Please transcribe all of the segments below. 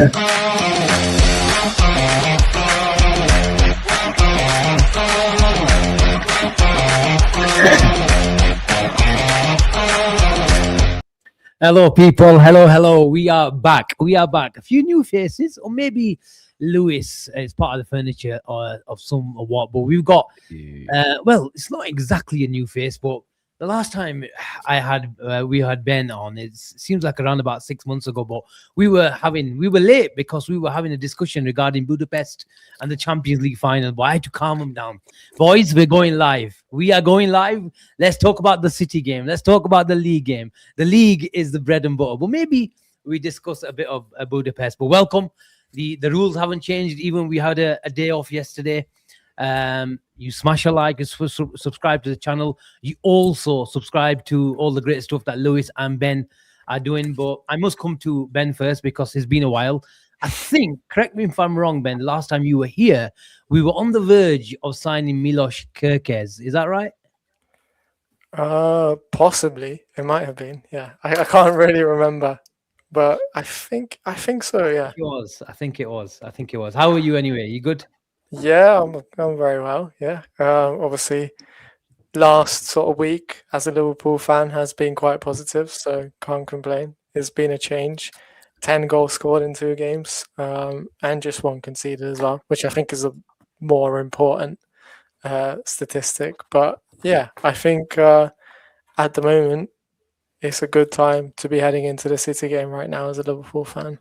Hello, people. Hello. We are back. A few new faces, or maybe Lewis is part of the furniture of some or what. But we've got, well, it's not exactly a new face, but the last time we had Ben on, it seems like around about 6 months ago. But we were late because we were having a discussion regarding Budapest and the Champions League final. But I had to calm them down. Boys, we're going live. We are going live. Let's talk about the City game. Let's talk about the league game. The league is the bread and butter. But maybe we discuss a bit of Budapest. But welcome. The rules haven't changed. Even we had a day off yesterday. You smash a like, subscribe to the channel. You also subscribe to all the great stuff that Lewis and Ben are doing. But I must come to Ben first because it's been a while. I think, correct me if I'm wrong, Ben, last time you were here, we were on the verge of signing Milos Kerkez. Is that right? Possibly. It might have been. Yeah. I can't really remember. But I think so, yeah. I think it was. How are you anyway? You good? Yeah, I'm very well. Yeah. Obviously, last sort of week as a Liverpool fan has been quite positive, so can't complain. It's been a change. 10 goals scored in 2 games, and just 1 conceded as well, which I think is a more important statistic. But yeah, I think at the moment it's a good time to be heading into the City game right now as a Liverpool fan.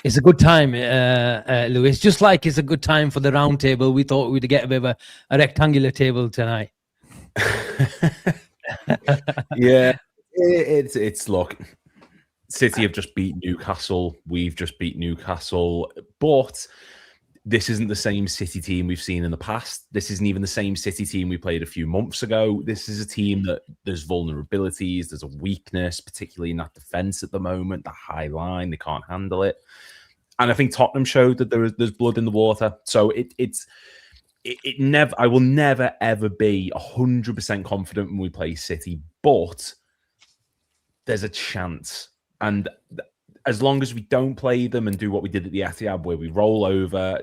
It's a good time, Lewis. Just like it's a good time for the round table, we thought we'd get a bit of a rectangular table tonight. Yeah, it's look. City have just beat Newcastle. We've just beat Newcastle, but this isn't the same City team we've seen in the past. This isn't even the same City team we played a few months ago. This is a team that there's vulnerabilities, there's a weakness, particularly in that defence at the moment, the high line, they can't handle it. And I think Tottenham showed that there's blood in the water. So I will never, ever be 100% confident when we play City, but there's a chance. And as long as we don't play them and do what we did at the Etihad, where we roll over,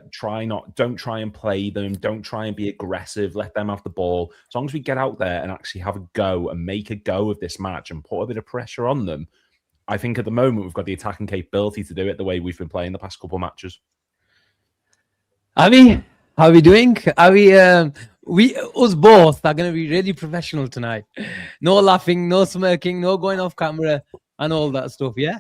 don't try and play them, don't try and be aggressive, let them have the ball. As long as we get out there and actually have a go and make a go of this match and put a bit of pressure on them, I think at the moment we've got the attacking capability to do it the way we've been playing the past couple of matches. Avi, how are we doing? Are we us both are going to be really professional tonight. No laughing, no smirking, no going off camera and all that stuff, yeah?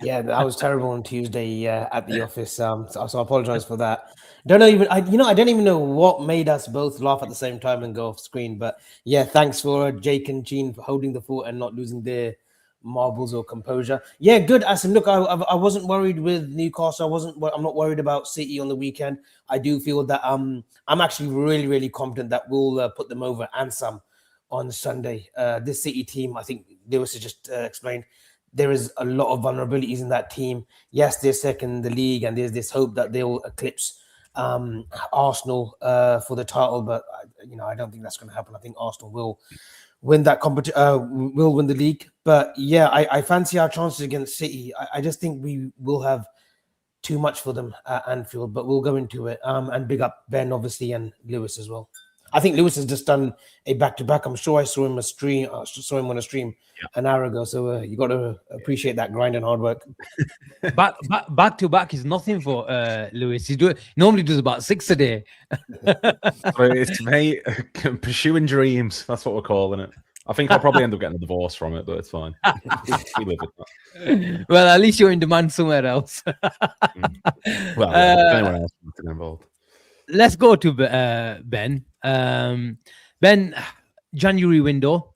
Yeah, that was terrible on Tuesday at the office. So I apologize for that. I don't even know what made us both laugh at the same time and go off screen. But yeah, thanks for Jake and Gene for holding the fort and not losing their marbles or composure. Yeah, good, Asim. Look, I wasn't worried with Newcastle. I'm not worried about City on the weekend. I do feel that I'm actually really, really confident that we'll put them over and some on Sunday. This City team, I think Lewis has just explained. There is a lot of vulnerabilities in that team. Yes, they're second in the league, and there's this hope that they'll eclipse Arsenal for the title. But I don't think that's going to happen. I think Arsenal will win that competition, will win the league. But yeah, I fancy our chances against City. I just think we will have too much for them at Anfield, but we'll go into it. And big up Ben, obviously, and Lewis as well. I think Lewis has just done a back-to-back. I'm sure I saw him on a stream an hour ago. So you got to appreciate that grind and hard work. Back-to-back is nothing for Lewis. He normally does about 6 a day. It's mate, pursuing dreams. That's what we're calling it. I think I'll probably end up getting a divorce from it, but it's fine. We live with that. Well, at least you're in demand somewhere else. Well, anyone else involved. Let's go to Ben. Ben, January window.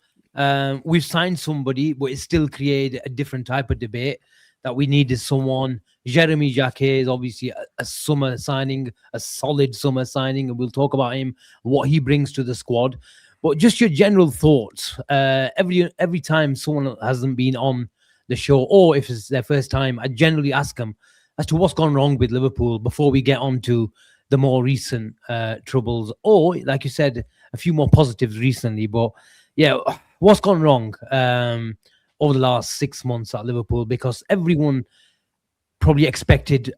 We've signed somebody, but it still created a different type of debate that we needed someone. Jeremy Jac is obviously a summer signing, a solid summer signing, and we'll talk about him, what he brings to the squad. But just your general thoughts. Every time someone hasn't been on the show, or if it's their first time, I generally ask them as to what's gone wrong with Liverpool before we get on to the more recent troubles, or like you said, a few more positives recently. But yeah, what's gone wrong over the last 6 months at Liverpool? Because everyone probably expected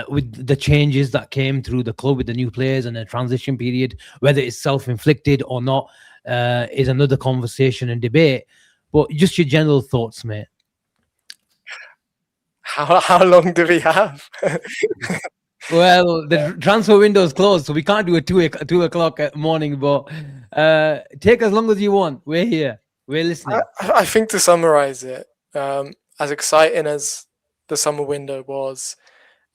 with the changes that came through the club with the new players and the transition period, whether it's self-inflicted or not, is another conversation and debate. But just your general thoughts, mate. How long do we have? Well, the transfer window is closed, so we can't do a 2 o'clock morning. But take as long as you want. We're here. We're listening. I think to summarize it, as exciting as the summer window was,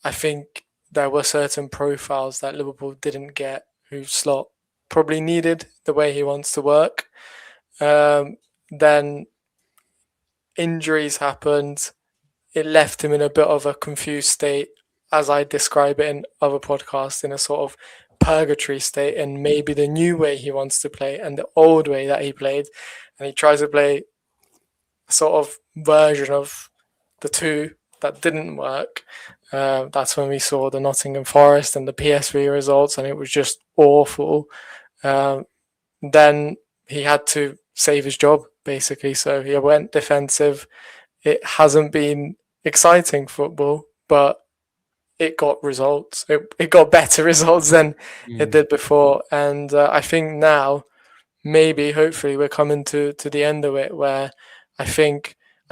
I think there were certain profiles that Liverpool didn't get who Slot probably needed the way he wants to work. Then injuries happened. It left him in a bit of a confused state, as I describe it in other podcasts, in a sort of purgatory state, and maybe the new way he wants to play and the old way that he played. And he tries to play a sort of version of the two that didn't work. That's when we saw the Nottingham Forest and the PSV results, and it was just awful. Then he had to save his job, basically. So he went defensive. It hasn't been exciting football, but it got results. It got better results than it did before. And I think now, maybe, hopefully, we're coming to the end of it, where I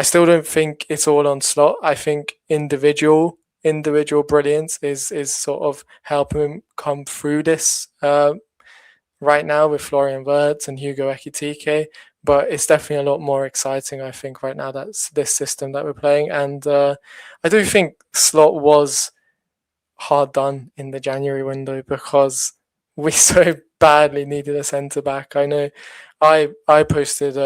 still don't think it's all on Slot. I think individual brilliance is sort of helping him come through this right now with Florian Wirtz and Hugo Ekitike. But it's definitely a lot more exciting, I think, right now. That's this system that we're playing. And I do think Slot was hard done in the January window because we so badly needed a centre-back. I know I posted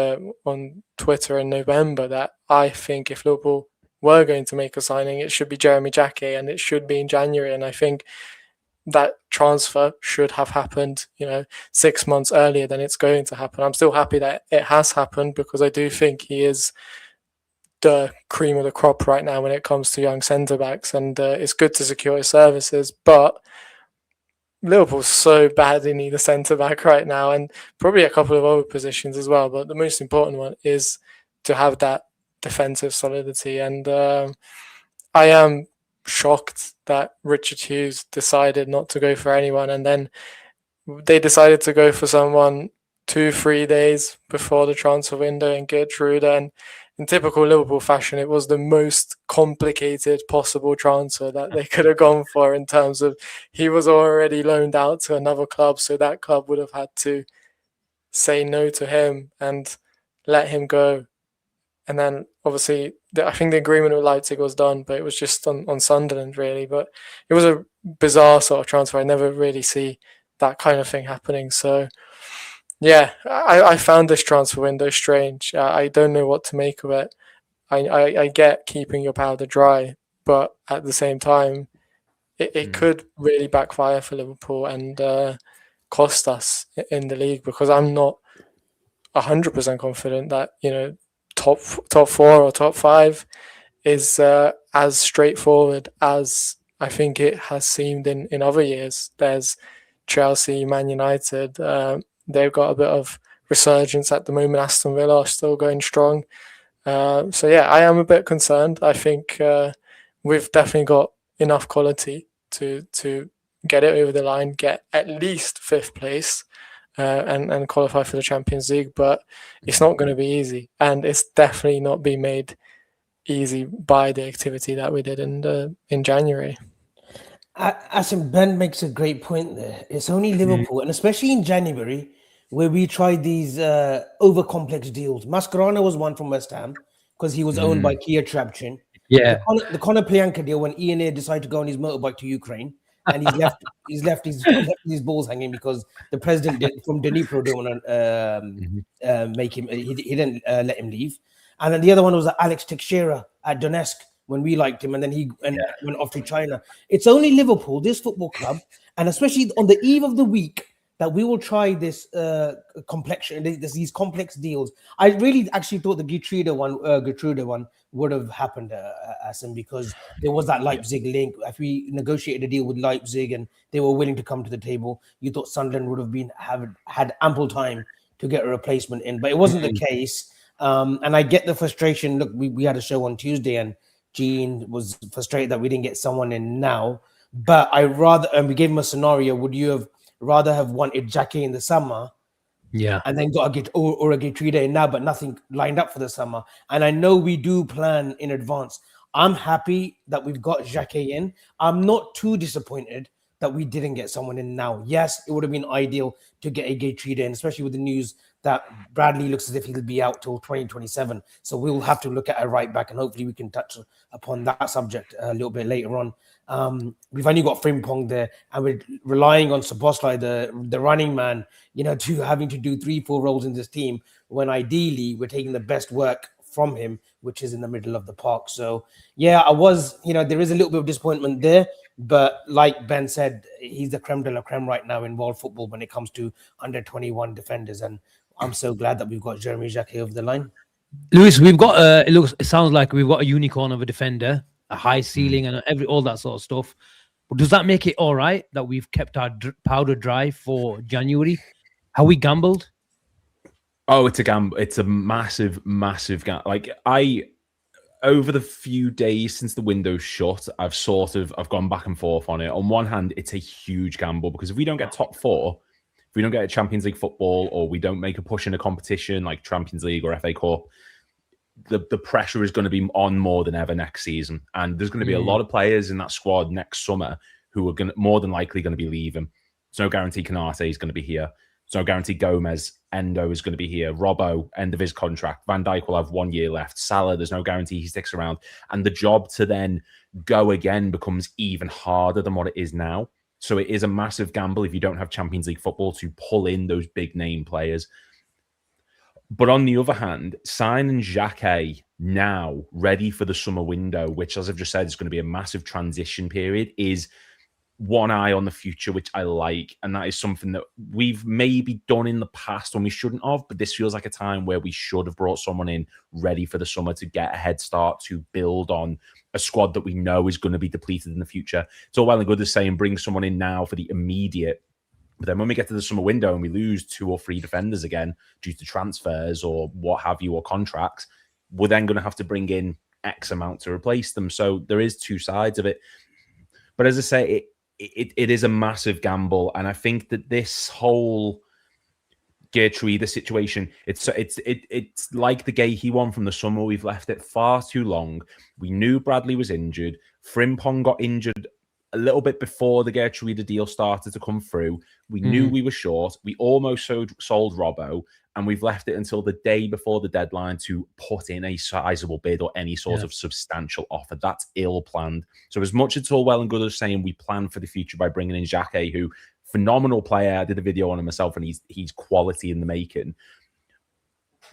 on Twitter in November that I think if Liverpool were going to make a signing, it should be Jeremy Jac, and it should be in January. And I think that transfer should have happened, 6 months earlier than it's going to happen. I'm still happy that it has happened because I do think he is the cream of the crop right now when it comes to young centre-backs, and it's good to secure his services. But Liverpool so badly need a centre-back right now, and probably a couple of other positions as well. But the most important one is to have that defensive solidity. And I am shocked that Richard Hughes decided not to go for anyone, and then they decided to go for someone 2-3 days before the transfer window in Gertrude. And in typical Liverpool fashion, it was the most complicated possible transfer that they could have gone for, in terms of he was already loaned out to another club, so that club would have had to say no to him and let him go. And then obviously I think the agreement with Leipzig was done, but it was just on Sunderland really. But it was a bizarre sort of transfer. I never really see that kind of thing happening. So yeah, I found this transfer window strange. I don't know what to make of it. I get keeping your powder dry, but at the same time, it could really backfire for Liverpool and cost us in the league, because I'm not 100% confident that, top 4 or top 5 is as straightforward as I think it has seemed in other years. There's Chelsea, Man United. They've got a bit of resurgence at the moment. Aston Villa are still going strong. So yeah, I am a bit concerned. I think we've definitely got enough quality to get it over the line, get at least 5th place, and qualify for the Champions League. But it's not going to be easy, and it's definitely not being made easy by the activity that we did in January. Asim, Ben makes a great point there. It's only Liverpool, and especially in January, where we tried these over-complex deals. Mascherano was one from West Ham because he was owned by Kia Trabchin. Yeah. The Conor Plianka deal, when Ian decided to go on his motorbike to Ukraine, and he's left his balls hanging because the president from Dnipro didn't want to make him. He didn't let him leave. And then the other one was Alex Teixeira at Donetsk, when we liked him, and then he went off to China. It's only Liverpool, this football club, and especially on the eve of the week, that we will try this complexion, these complex deals. I really actually thought the Gertrude one would have happened, Asim, because there was that Leipzig link. If we negotiated a deal with Leipzig and they were willing to come to the table, you thought Sunderland would have had ample time to get a replacement in, but it wasn't the case. And I get the frustration. Look, we had a show on Tuesday, and Gene was frustrated that we didn't get someone in now. But I rather, and we gave him a scenario. Would you have rather have wanted Jacquet in the summer? Yeah. And then got a get or a Getrida in now, but nothing lined up for the summer. And I know we do plan in advance. I'm happy that we've got Jacquet in. I'm not too disappointed that we didn't get someone in now. Yes, it would have been ideal to get a Getrida in, especially with the news that Bradley looks as if he'll be out till 2027. So we'll have to look at a right back, and hopefully we can touch upon that subject a little bit later on. We've only got Frimpong there, and we're relying on Szoboszlai, the running man, to having to do 3-4 roles in this team, when ideally we're taking the best work from him, which is in the middle of the park. So yeah, there is a little bit of disappointment there, but like Ben said, he's the creme de la creme right now in world football when it comes to under 21 defenders, and I'm so glad that we've got Jeremy Jac over the line. Lewis, we've got it sounds like we've got a unicorn of a defender, a high ceiling, and all that sort of stuff. But does that make it all right that we've kept our powder dry for January? Have we gambled? Oh, it's a gamble. It's a massive, massive gamble. Like, over the few days since the window's shut, I've gone back and forth on it. On one hand, it's a huge gamble because if we don't get top 4, if we don't get a Champions League football, or we don't make a push in a competition like Champions League or FA Cup, the pressure is going to be on more than ever next season. And there's going to be a lot of players in that squad next summer who are more than likely going to be leaving. There's no guarantee Konate is going to be here. There's no guarantee Gomez, Endo is going to be here. Robbo, end of his contract. Van Dijk will have 1 year left. Salah, there's no guarantee he sticks around. And the job to then go again becomes even harder than what it is now. So it is a massive gamble if you don't have Champions League football to pull in those big name players. But on the other hand, signing Jacquet now, ready for the summer window, which, as I've just said, is going to be a massive transition period, is one eye on the future, which I like. And that is something that we've maybe done in the past when we shouldn't have, but this feels like a time where we should have brought someone in ready for the summer to get a head start, to build on a squad that we know is going to be depleted in the future. It's all well and good as saying bring someone in now for the immediate, but then when we get to the summer window and we lose 2 or 3 defenders again due to transfers or what have you, or contracts, we're then going to have to bring in X amount to replace them. So there is 2 sides of it. But as I say, it is a massive gamble. And I think that this whole Geertruida situation, it's like the Gahey one from the summer. We've left it far too long. We knew Bradley was injured. Frimpong got injured a little bit before the Geertruida deal started to come through. We knew we were short. We almost sold Robbo, and we've left it until the day before the deadline to put in a sizable bid or any sort of substantial offer. That's ill-planned. So as much as it's all well and good as saying we plan for the future by bringing in Jacquet, who, phenomenal player, I did a video on him myself, and he's quality in the making.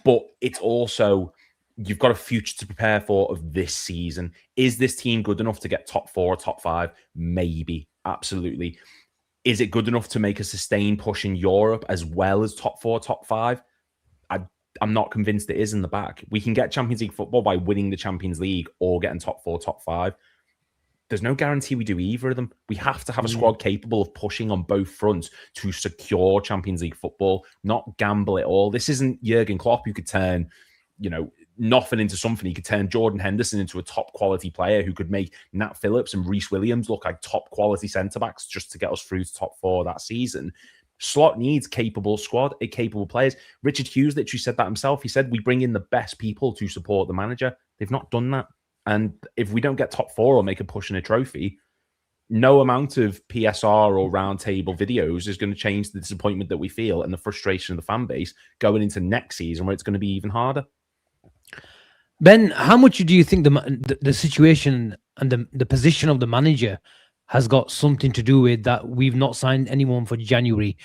But it's also, you've got a future to prepare for of this season. Is this team good enough to get top 4 or top 5? Maybe. Absolutely. Is it good enough to make a sustained push in Europe as well as top 4, top 5? I'm not convinced it is in the back. We can get Champions League football by winning the Champions League or getting top 4, top 5. There's no guarantee we do either of them. We have to have a squad capable of pushing on both fronts to secure Champions League football, not gamble it all. This isn't Jurgen Klopp who could turn, nothing into something. He could turn Jordan Henderson into a top quality player who could make Nat Phillips and Reece Williams look like top quality centre-backs just to get us through to top 4 that season. Slot needs capable squad, capable players. Richard Hughes literally said that himself. He said we bring in the best people to support the manager. They've not done that. And if we don't get top 4 or make a push in a trophy, no amount of PSR or roundtable videos is going to change the disappointment that we feel and the frustration of the fan base going into next season where it's going to be even harder. Ben, how much do you think the situation and the position of the manager has got something to do with that we've not signed anyone for January?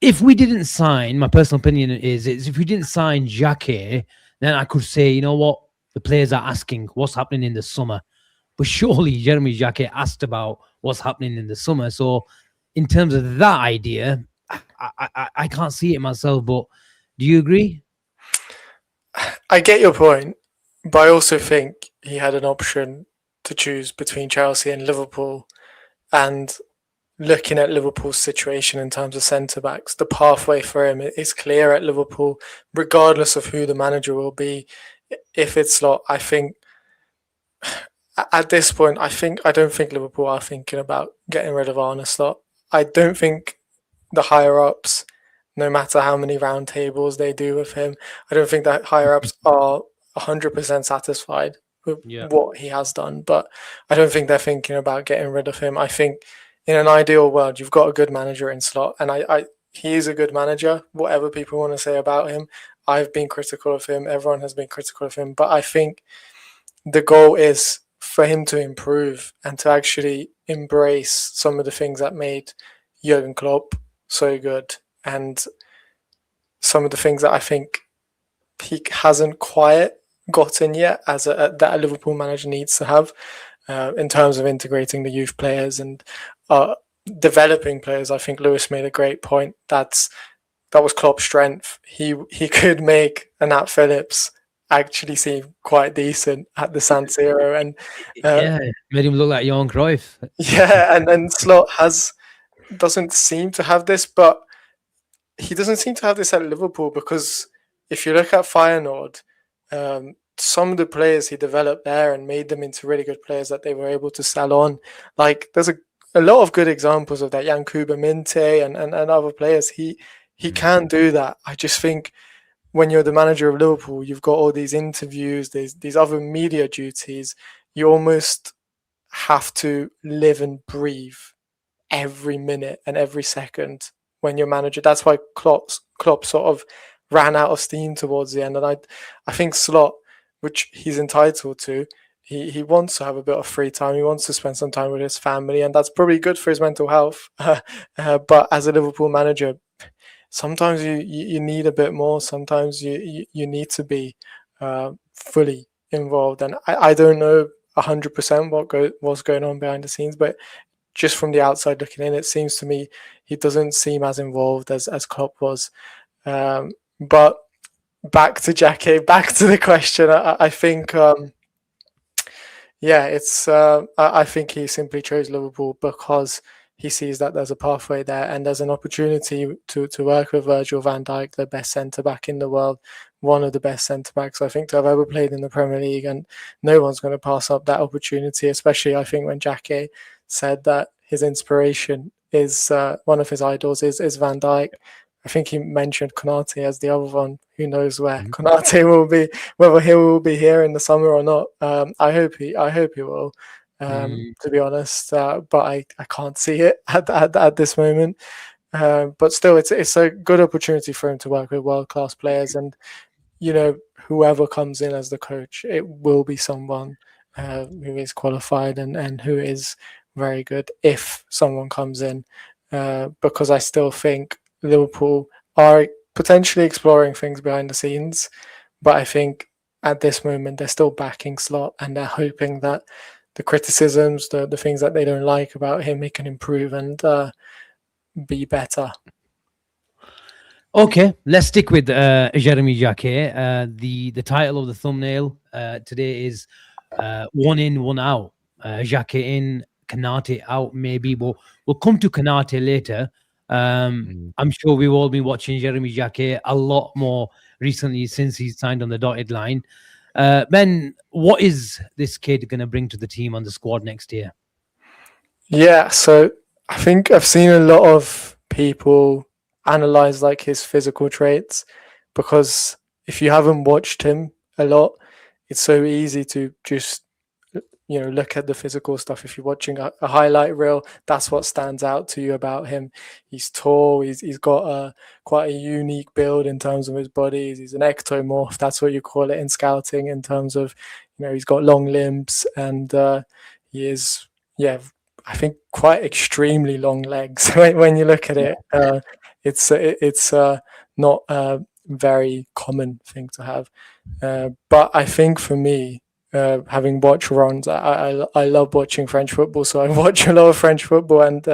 If we didn't sign, my personal opinion is if we didn't sign Jacquet, then I could say, you know what, the players are asking what's happening in the summer. But surely Jeremy Jac asked about what's happening in the summer. So in terms of that idea, I can't see it myself, but do you agree? I get your point, but I also think he had an option to choose between Chelsea and Liverpool. And looking at Liverpool's situation in terms of centre-backs, the pathway for him is clear at Liverpool, regardless of who the manager will be. If it's Slot, I think at this point, I don't think Liverpool are thinking about getting rid of Arne Slot. I don't think the higher ups, no matter how many round tables they do with him, I don't think that higher ups are 100% satisfied with what he has done. But I don't think they're thinking about getting rid of him. I think in an ideal world, you've got a good manager in Slot, and he is a good manager. Whatever people want to say about him, I've been critical of him. Everyone has been critical of him. But I think the goal is for him to improve and to actually embrace some of the things that made Jurgen Klopp so good, and some of the things that I think he hasn't quite gotten yet that a Liverpool manager needs to have in terms of integrating the youth players and developing players. I think Lewis made a great point. That was Klopp's strength. He could make a Nat Phillips actually seem quite decent at the San Siro, and made him look like Johan Cruyff. And then Slot doesn't seem to have this, but he doesn't seem to have this at Liverpool, because if you look at Feyenoord, some of the players he developed there and made them into really good players that they were able to sell on. Like, there's a lot of good examples of that. Yankuba Minte and other players. He can do that. I just think when you're the manager of Liverpool, you've got all these interviews, these other media duties. You almost have to live and breathe every minute and every second when you're manager. That's why Klopp sort of ran out of steam towards the end. And I think Slot, which he's entitled to, he wants to have a bit of free time. He wants to spend some time with his family, and that's probably good for his mental health. But as a Liverpool manager, sometimes you need a bit more. Sometimes you need to be fully involved. And I don't know 100% what's going on behind the scenes, but just from the outside looking in, it seems to me he doesn't seem as involved as Klopp was. But back to Jacquet, back to the question. I think, I think he simply chose Liverpool because he sees that there's a pathway there and there's an opportunity to work with Virgil van Dijk, the best centre-back in the world, one of the best centre-backs I think to have ever played in the Premier League, and no one's going to pass up that opportunity, especially I think when Jacquet said that his inspiration is one of his idols is Van Dijk. I think he mentioned Konate as the other one. Who knows where Konate will be, whether he will be here in the summer or not. I hope he will. To be honest, but I can't see it at this moment. But still, it's a good opportunity for him to work with world-class players, and whoever comes in as the coach, it will be someone who is qualified and who is very good if someone comes in, because I still think Liverpool are potentially exploring things behind the scenes, but I think at this moment they're still backing Slot and they're hoping that the criticisms, the things that they don't like about him, he can improve and be better. Okay, let's stick with Jeremy Jac. The title of the thumbnail today is One In, One Out. Jacquet in, Konate out, maybe. We'll come to Konate later. I'm sure we've all been watching Jeremy Jac a lot more recently since he's signed on the dotted line. Ben, what is this kid going to bring to the team on the squad next year? Yeah, so I think I've seen a lot of people analyze like his physical traits, because if you haven't watched him a lot, it's so easy to just look at the physical stuff. If you're watching a highlight reel, that's what stands out to you about him. He's tall. He's got quite a unique build in terms of his body. He's an ectomorph. That's what you call it in scouting, in terms of, he's got long limbs, and he is, I think quite extremely long legs. When you look at it, it's not a very common thing to have. But I think for me, having watched runs, I love watching French football, so I watch a lot of French football, and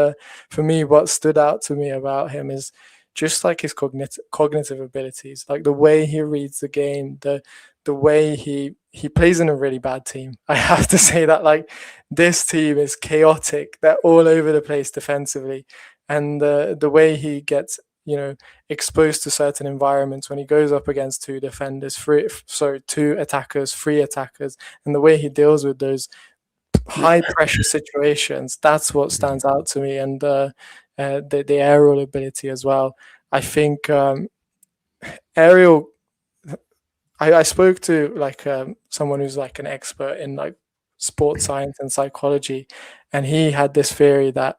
for me, what stood out to me about him is just like his cognitive abilities, like the way he reads the game, the way he plays in a really bad team. I have to say that, like, this team is chaotic. They're all over the place defensively, and the way he gets exposed to certain environments, when he goes up against two attackers, three attackers, and the way he deals with those high pressure situations, that's what stands out to me. And the aerial ability as well. I think aerial. I spoke to someone who's like an expert in like sports science and psychology, and he had this theory that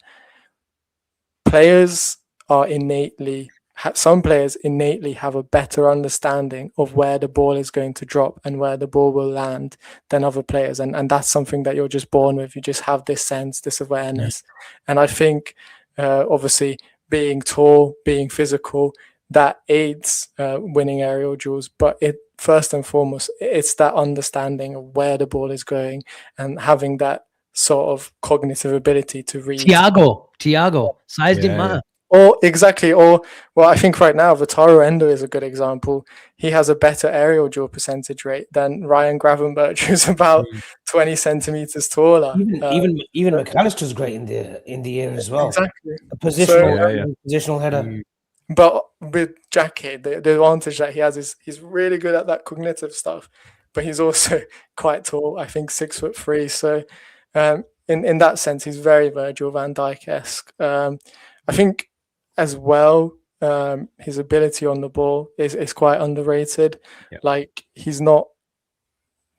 some players innately have a better understanding of where the ball is going to drop and where the ball will land than other players, and that's something that you're just born with. You just have this sense, this awareness. And I think obviously being tall, being physical, that aids winning aerial duels, but first and foremost, it's that understanding of where the ball is going and having that sort of cognitive ability to read. Thiago, size didn't matter. Well, I think right now Wataru Endo is a good example. He has a better aerial duel percentage rate than Ryan Gravenberch, who's about 20 centimeters taller. Even McAllister's great in the air as well. Exactly. A positional header. But with Jacquet, the advantage that he has is he's really good at that cognitive stuff, but he's also quite tall. I think 6'3". So in that sense, he's very Virgil van Dijk-esque. I think as well, his ability on the ball is quite underrated. Yep. Like, he's not,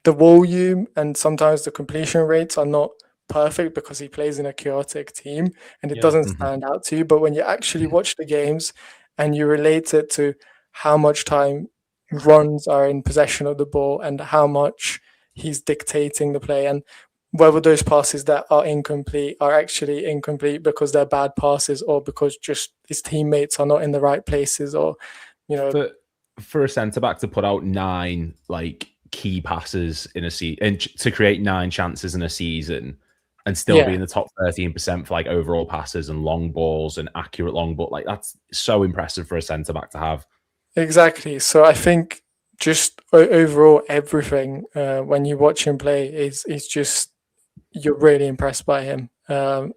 the volume and sometimes the completion rates are not perfect because he plays in a chaotic team and it doesn't stand out to you. But when you actually watch the games and you relate it to how much time runs are in possession of the ball and how much he's dictating the play, and whether those passes that are incomplete are actually incomplete because they're bad passes or because just his teammates are not in the right places, or for a centre back to put out 9 like key passes in a season and to create 9 chances in a season and still be in the top 13% for like overall passes and long balls and accurate long ball, like that's so impressive for a centre back to have. Exactly. So I think just overall everything when you watch him play is just, you're really impressed by him. The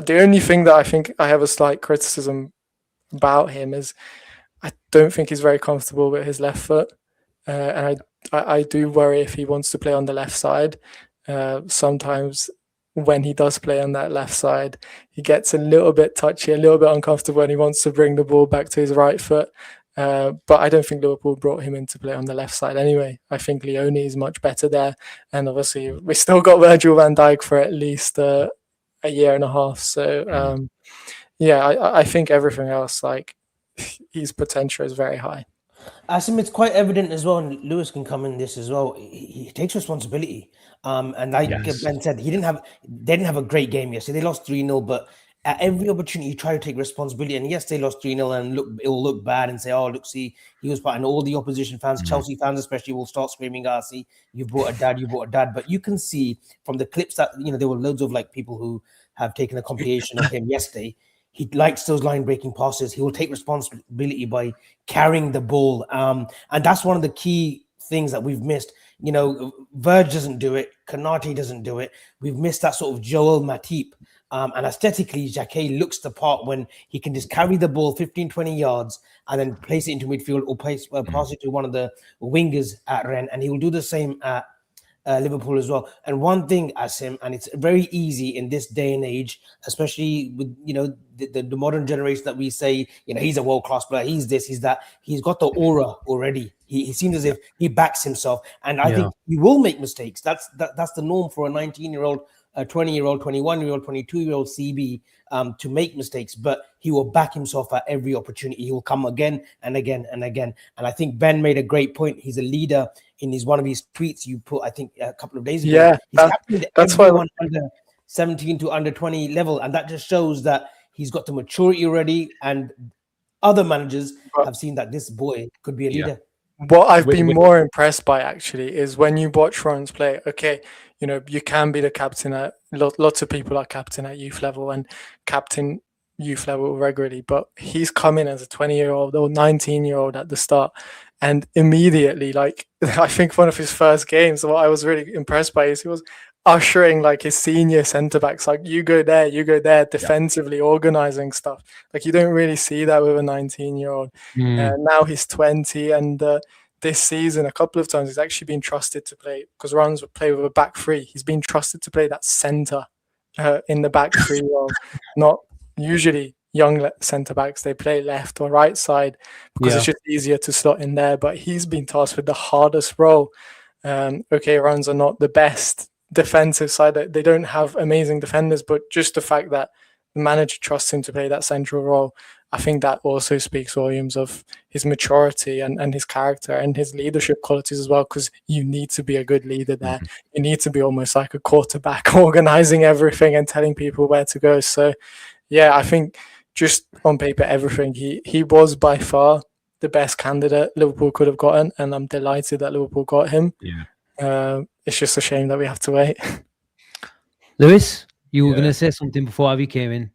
only thing that I think I have a slight criticism about him is I don't think he's very comfortable with his left foot, and I do worry if he wants to play on the left side. Sometimes when he does play on that left side, he gets a little bit touchy, a little bit uncomfortable, and he wants to bring the ball back to his right foot. But I don't think Liverpool brought him in to play on the left side anyway. I think Leone is much better there. And obviously, we still got Virgil van Dijk for at least a year and a half. So, I think everything else, like, his potential is very high. Asim, it's quite evident as well, and Lewis can come in this as well. He takes responsibility. And like Ben said, they didn't have a great game yesterday. They lost 3-0, but at every opportunity, you try to take responsibility. And yes, they lost 3-0 and it will look bad and say, oh, look, see, he was part. And all the opposition fans, Chelsea fans especially, will start screaming, see, you brought a dad. But you can see from the clips that, there were loads of like people who have taken a compilation of him yesterday. He likes those line-breaking passes. He will take responsibility by carrying the ball. And that's one of the key things that we've missed. Verge doesn't do it. Konate doesn't do it. We've missed that sort of Joel Matip. And aesthetically, Jacquet looks the part when he can just carry the ball 15, 20 yards and then place it into midfield or pass it to one of the wingers at Rennes. And he will do the same at Liverpool as well. And one thing, Asim, and it's very easy in this day and age, especially with, the modern generation that we say, he's a world-class player, he's this, he's that. He's got the aura already. He seems as if he backs himself. And I think he will make mistakes. That's the norm for a 19-year-old, a 20-year-old, 21-year-old, 22-year-old CB to make mistakes, but he will back himself at every opportunity. He will come again and again and again. And I think Ben made a great point. He's a leader in one of his tweets you put, I think, a couple of days ago. Yeah, that's why under 17 to under 20 level. And that just shows that he's got the maturity already. And other managers have seen that this boy could be a leader. What I've been more impressed by actually is when you watch Ron's play, okay, you can be the captain at lots of people are captain at youth level and captain youth level regularly, but he's come in as a 20-year-old or 19-year-old at the start And immediately, like, I think one of his first games, what I was really impressed by is he was ushering like his senior centre backs, like, you go there, defensively organizing stuff. Like, you don't really see that with a 19-year-old. Now he's 20, and this season, a couple of times, he's actually been trusted to play, because Rans would play with a back three. He's been trusted to play that centre in the back three role. Not usually young centre backs, they play left or right side because it's just easier to slot in there. But he's been tasked with the hardest role. Okay, Rans are not the best defensive side. They don't have amazing defenders, but just the fact that the manager trusts him to play that central role, I think that also speaks volumes of his maturity and his character and his leadership qualities as well, because you need to be a good leader there. You need to be almost like a quarterback, organizing everything and telling people where to go. So, yeah, I think just on paper, everything, he was by far the best candidate Liverpool could have gotten, and I'm delighted that Liverpool got him. It's just a shame that we have to wait. Lewis, you were going to say something before Avi came in.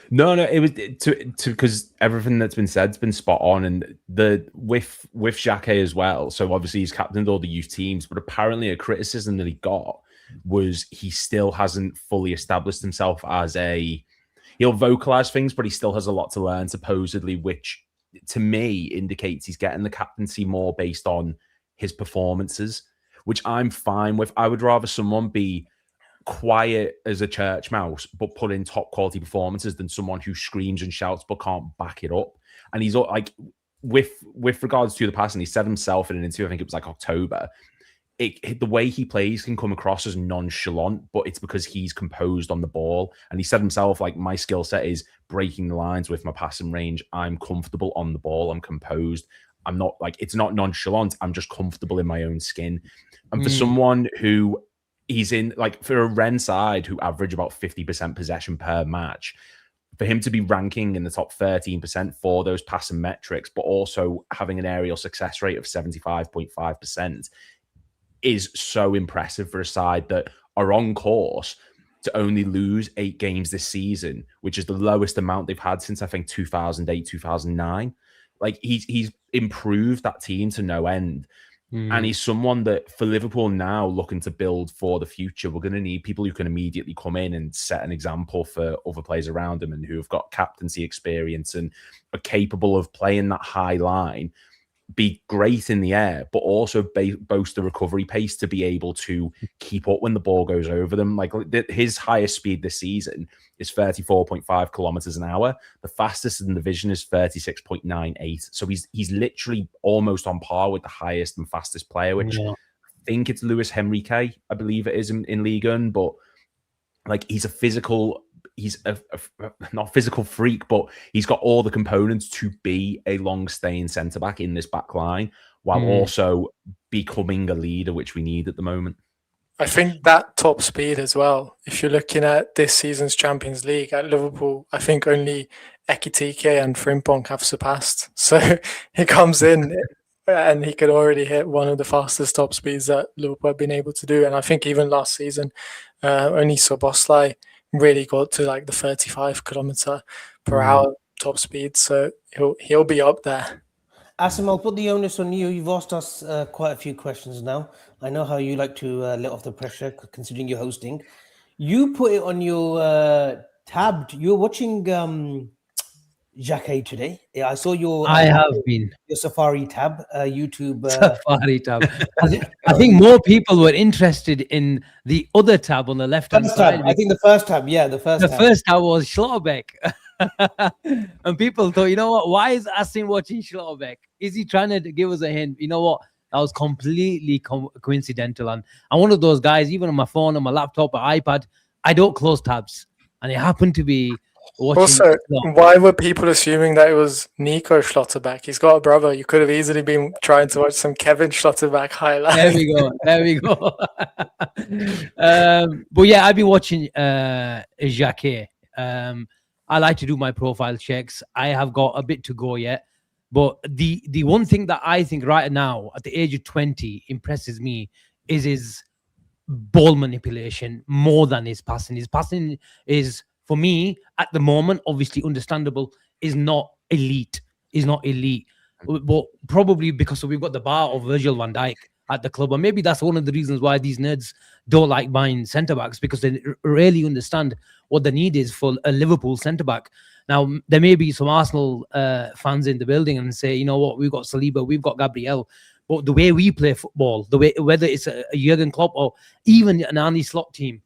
No, it was because everything that's been said's been spot on, and with Jacquet as well. So obviously he's captained all the youth teams, but apparently a criticism that he got was he still hasn't fully established himself as he'll vocalize things, but he still has a lot to learn, supposedly, which to me indicates he's getting the captaincy more based on his performances, which I'm fine with. I would rather someone be quiet as a church mouse but put in top quality performances than someone who screams and shouts but can't back it up. And he's like, with regards to the passing, he said himself in an interview, I think it was like October, the way he plays can come across as nonchalant, but it's because he's composed on the ball. And he said himself, like, my skill set is breaking the lines with my passing range. I'm comfortable on the ball. I'm composed. I'm not like, it's not nonchalant. I'm just comfortable in my own skin. And for someone who he's in, like, for a Ren side who average about 50% possession per match, for him to be ranking in the top 13% for those passing metrics, but also having an aerial success rate of 75.5% is so impressive for a side that are on course to only lose 8 games this season, which is the lowest amount they've had since, I think, 2008, 2009. Like, he's improved that team to no end. And he's someone that, for Liverpool now, looking to build for the future, we're going to need people who can immediately come in and set an example for other players around them, and who have got captaincy experience and are capable of playing that high line, be great in the air, but also boast the recovery pace to be able to keep up when the ball goes over them. Like, his highest speed this season is 34.5 kilometers an hour. The fastest in the division is 36.98. So he's literally almost on par with the highest and fastest player, which I think it's Luis Henrique, I believe it is in Ligue 1. But like, he's a not physical freak, but he's got all the components to be a long-staying centre-back in this back line, while also becoming a leader, which we need at the moment. I think that top speed as well, if you're looking at this season's Champions League at Liverpool, I think only Ekitike and Frimpong have surpassed. So he comes in and he could already hit one of the fastest top speeds that Liverpool have been able to do. And I think even last season, only Szoboszlai really got to like the 35 kilometer per hour top speed. So he'll be up there. Asim, I'll put the onus on you. You've asked us quite a few questions now. I know how you like to let off the pressure, considering you're hosting. You put it on your tab. You're watching Jacquet today. Yeah, I saw your. I have been your Safari tab, YouTube. Safari tab. I think more people were interested in the other tab on the left-hand side. I think the first tab. Yeah, the first tab was Schlotterbeck. And people thought, you know what? Why is Asim watching Schlotterbeck? Is he trying to give us a hint? You know what? That was completely coincidental. And I'm one of those guys, even on my phone, on my laptop, or iPad, I don't close tabs. And it happened to be watching. Also, why were people assuming that it was Nico Schlotterbeck? He's got a brother. You could have easily been trying to watch some Kevin Schlotterbeck highlights. There we go. But yeah, I've been watching Jacquet. I like to do my profile checks. I have got a bit to go yet. But the one thing that I think right now, at the age of 20, impresses me is his ball manipulation more than his passing. His passing is, for me, at the moment, obviously understandable, is not elite. but probably because we've got the bar of Virgil van Dijk at the club. And maybe that's one of the reasons why these nerds don't like buying centre-backs, because they really understand what the need is for a Liverpool centre-back. Now, there may be some Arsenal fans in the building and say, you know what, we've got Saliba, we've got Gabriel. But the way we play football, the way, whether it's a Jurgen Klopp or even an Arne Slot team,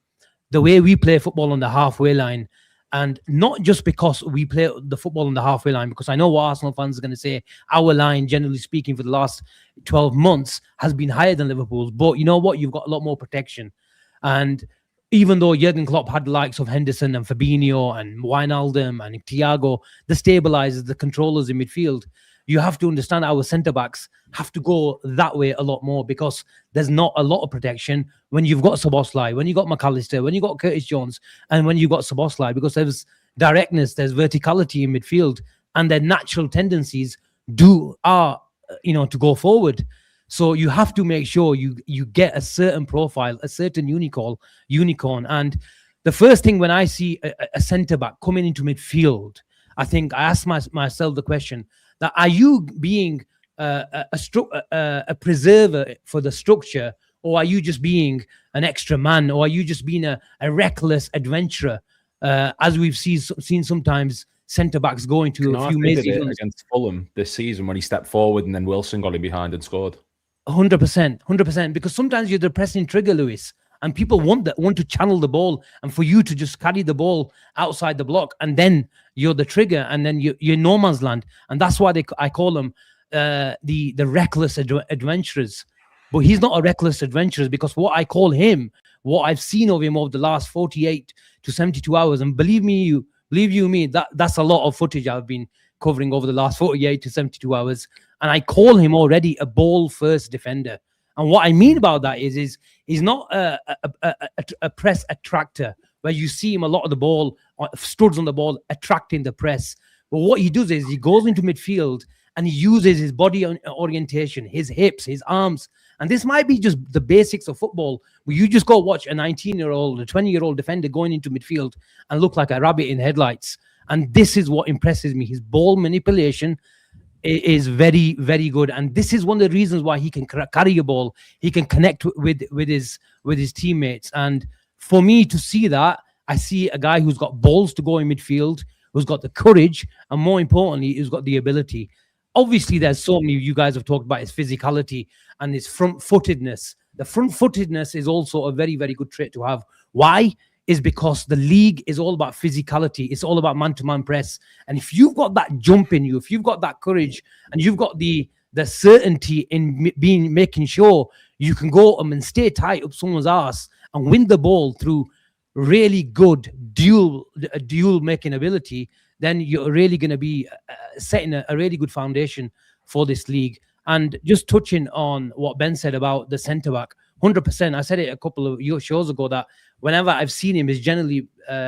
the way we play football on the halfway line, and not just because we play the football on the halfway line, because I know what Arsenal fans are going to say, our line, generally speaking, for the last 12 months has been higher than Liverpool's. But you know what? You've got a lot more protection. And even though Jurgen Klopp had the likes of Henderson and Fabinho and Wijnaldum and Thiago, the stabilizers, the controllers in midfield, you have to understand our centre-backs have to go that way a lot more, because there's not a lot of protection when you've got Szoboszlai, when you've got McAllister, when you've got Curtis Jones, and when you've got Szoboszlai, because there's directness, there's verticality in midfield, and their natural tendencies are to go forward. So you have to make sure you get a certain profile, a certain unicorn. And the first thing when I see a centre-back coming into midfield, I think I ask myself the question, that are you being a preserver for the structure, or are you just being an extra man, or are you just being a reckless adventurer, as we've seen sometimes centre-backs go into a few did it against Fulham this season when he stepped forward and then Wilson got him behind and scored. 100%, because sometimes you're the pressing trigger, Lewis, and people want to channel the ball, and for you to just carry the ball outside the block, and then you're the trigger, and then you're in no man's land. And that's why I call them the reckless adventurers. But he's not a reckless adventurer, because what I call him, what I've seen of him over the last 48 to 72 hours, and believe you me, that's a lot of footage I've been covering over the last 48 to 72 hours, and I call him already a ball-first defender. And what I mean about that is he's not a press attractor, where you see him a lot of the ball, studs on the ball, attracting the press. But what he does is he goes into midfield and he uses his body orientation, his hips, his arms. And this might be just the basics of football, where you just go watch a 19-year-old, a 20-year-old defender going into midfield and look like a rabbit in headlights. And this is what impresses me. His ball manipulation is very, very good. And this is one of the reasons why he can carry a ball. He can connect with his teammates. And for me to see that, I see a guy who's got balls to go in midfield, who's got the courage, and more importantly, who's got the ability. Obviously, there's so many, you guys have talked about his physicality and his front-footedness. The front-footedness is also a very, very good trait to have. Why? Is because the league is all about physicality. It's all about man-to-man press. And if you've got that jump in you, if you've got that courage, and you've got the certainty in making sure you can go and stay tight up someone's ass and win the ball through really good dual making ability, then you're really going to be setting a really good foundation for this league. And just touching on what Ben said about the centre-back, 100%. I said it a couple of shows ago that whenever I've seen him, is generally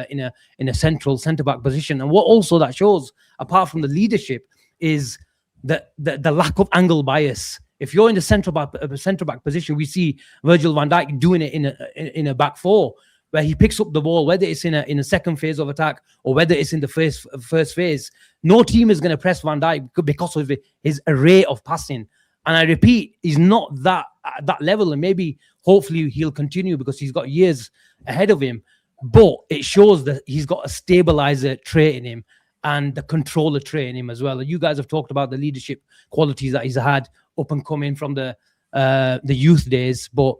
in a central centre-back position. And what also that shows, apart from the leadership, is the lack of angle bias. If you're in the centre-back position, we see Virgil van Dijk doing it in a back four, where he picks up the ball, whether it's in a second phase of attack or whether it's in the first phase. No team is going to press Van Dijk because of his array of passing. And I repeat, he's not at that level, and maybe hopefully he'll continue because he's got years ahead of him. But it shows that he's got a stabilizer trait in him and the controller trait in him as well. You guys have talked about the leadership qualities that he's had up and coming from the youth days, but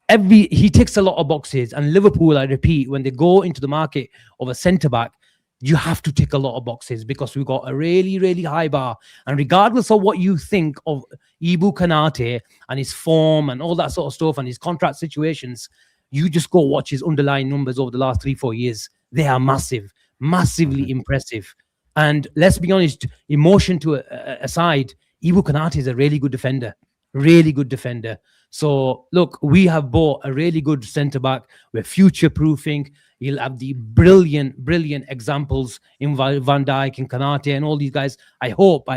he ticks a lot of boxes. And Liverpool, I repeat, when they go into the market of a centre back, you have to tick a lot of boxes because we've got a really, really high bar. And regardless of what you think of Ibu Konate and his form and all that sort of stuff and his contract situations, you just go watch his underlying numbers over the last 3-4 years. They are massively impressive. And let's be honest, emotion to aside, Ibu Konate is a really good defender. So look, we have bought a really good centre back. We're future proofing. You'll have the brilliant examples in Van Dijk and Konate and all these guys. I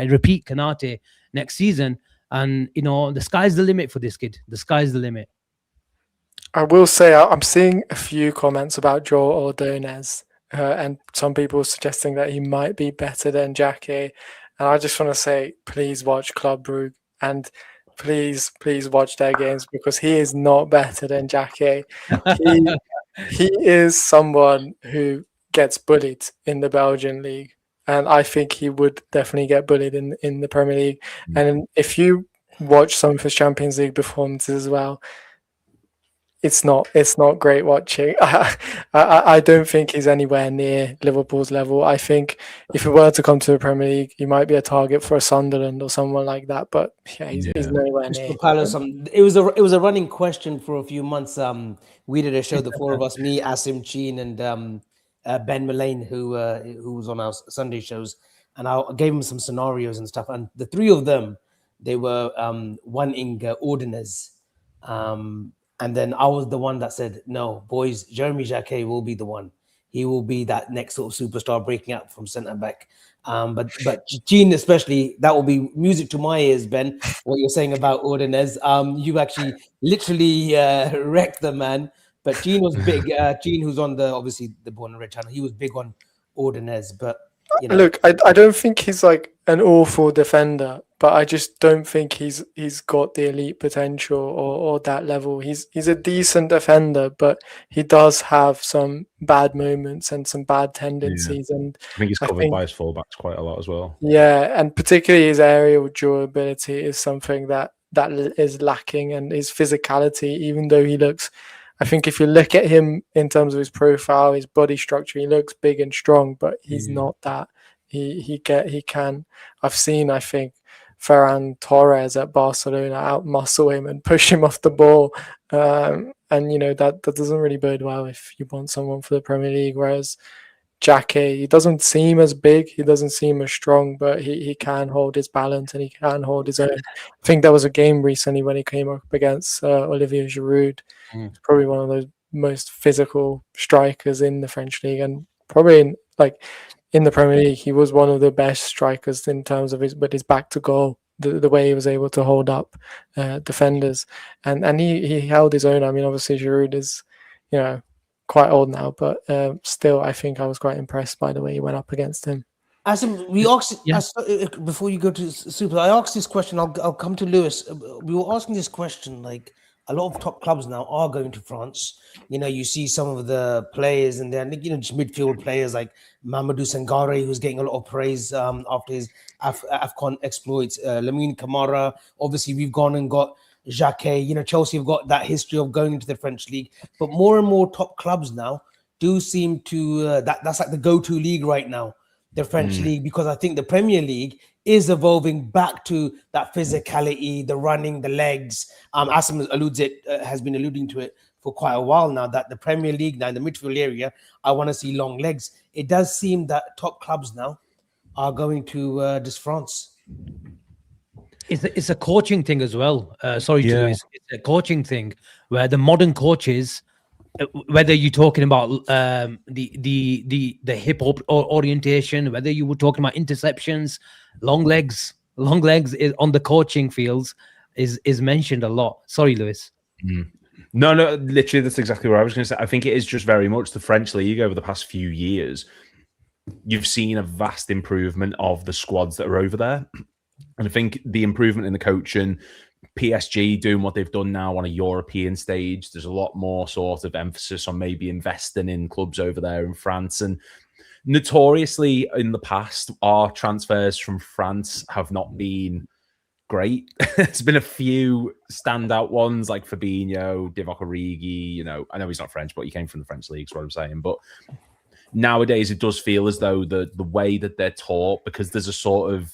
repeat, Konate next season. And the sky's the limit for this kid. The sky's the limit. I will say I'm seeing a few comments about Joe Ordonez, and some people suggesting that he might be better than Jacquet. And I just want to say, please watch Club Brugge and please watch their games because he is not better than Jacquet. He is someone who gets bullied in the Belgian league, and I think he would definitely get bullied in the Premier League. And if you watch some of his Champions League performances as well, it's not great watching. I don't think he's anywhere near Liverpool's level. I think if he were to come to the Premier League, he might be a target for a Sunderland or someone like that. But yeah, he's nowhere near. Crystal Palace, it was a running question for a few months. We did a show, the four of us, me, Asim, Cheen, and Ben Mullane, who was on our Sunday shows, and I gave him some scenarios and stuff. And the three of them, they were wanting Ordonez. And then I was the one that said, no, boys, Jeremy Jacquet will be the one. He will be that next sort of superstar breaking out from centre back. But Gene, especially, that will be music to my ears, Ben, what you're saying about Ordonez. You actually literally wrecked the man. But Gene was big. Gene, who's on obviously the Born and Red channel, he was big on Ordonez. But you know. Look, I don't think he's like an awful defender, but I just don't think he's got the elite potential or that level. He's a decent defender, but he does have some bad moments and some bad tendencies. Yeah. And I think he's covered by his fullbacks quite a lot as well. Yeah, and particularly his aerial durability is something that is lacking, and his physicality, even though he looks, I think if you look at him in terms of his profile, his body structure, he looks big and strong, but he's not that. He can. I've seen, I think, Ferran Torres at Barcelona outmuscle him and push him off the ball, and you know that doesn't really bode well if you want someone for the Premier League. Whereas Jacquet, he doesn't seem as big, he doesn't seem as strong, but he can hold his balance and he can hold his own. I think there was a game recently when he came up against Olivier Giroud. He's probably one of those most physical strikers in the French league, and probably in the Premier League, he was one of the best strikers in terms of his back to goal, the way he was able to hold up defenders, and he held his own. I mean, obviously Giroud is, you know, quite old now, but still, I think I was quite impressed by the way he went up against him. Asim, we asked before you go to Super. I asked this question. I'll come to Lewis. We were asking this question like. A lot of top clubs now are going to France. You know, you see some of the players and then, you know, just midfield players like Mamadou Sangare, who's getting a lot of praise after his AFCON exploits. Lamine Camara, obviously we've gone and got Jacquet. You know, Chelsea have got that history of going into the French league. But more and more top clubs now do seem to, that's like the go-to league right now, the French league, because I think the Premier League is evolving back to that physicality, the running, the legs. Asim has been alluding to it for quite a while now, that the Premier League now in the midfield area, I want to see long legs. It does seem that top clubs now are going to this France. It's a coaching thing as well. It's a coaching thing where the modern coaches, whether you're talking about the hip hop orientation, whether you were talking about interceptions, long legs is on the coaching fields is mentioned a lot. Sorry, Lewis. No, literally that's exactly what I was going to say. I think it is just very much the French league over the past few years. You've seen a vast improvement of the squads that are over there, and I think the improvement in the coaching, PSG doing what they've done now on a European stage, there's a lot more sort of emphasis on maybe investing in clubs over there in France. And notoriously in the past, our transfers from France have not been great. There's been a few standout ones like Fabinho, Divock Origi, you know, I know he's not French, but he came from the French league, is what I'm saying. But nowadays it does feel as though the way that they're taught, because there's a sort of,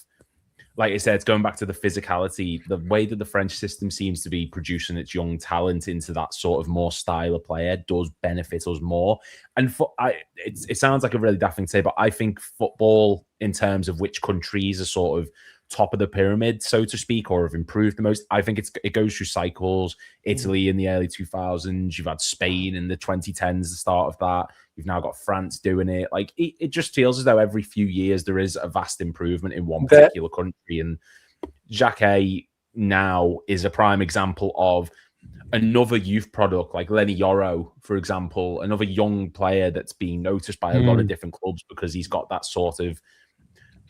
like I said, it's going back to the physicality, the way that the French system seems to be producing its young talent into that sort of more style of player does benefit us more. And it sounds like a really daft thing to say, but I think football, in terms of which countries are sort of top of the pyramid, so to speak, or have improved the most, I think it goes through cycles. Italy in the early 2000s, you've had Spain in the 2010s, the start of that. You've now got France doing it. Like it just feels as though every few years there is a vast improvement in one particular country. And Jacquet now is a prime example of another youth product, like Lenny Yoro, for example, another young player that's being noticed by a lot of different clubs because he's got that sort of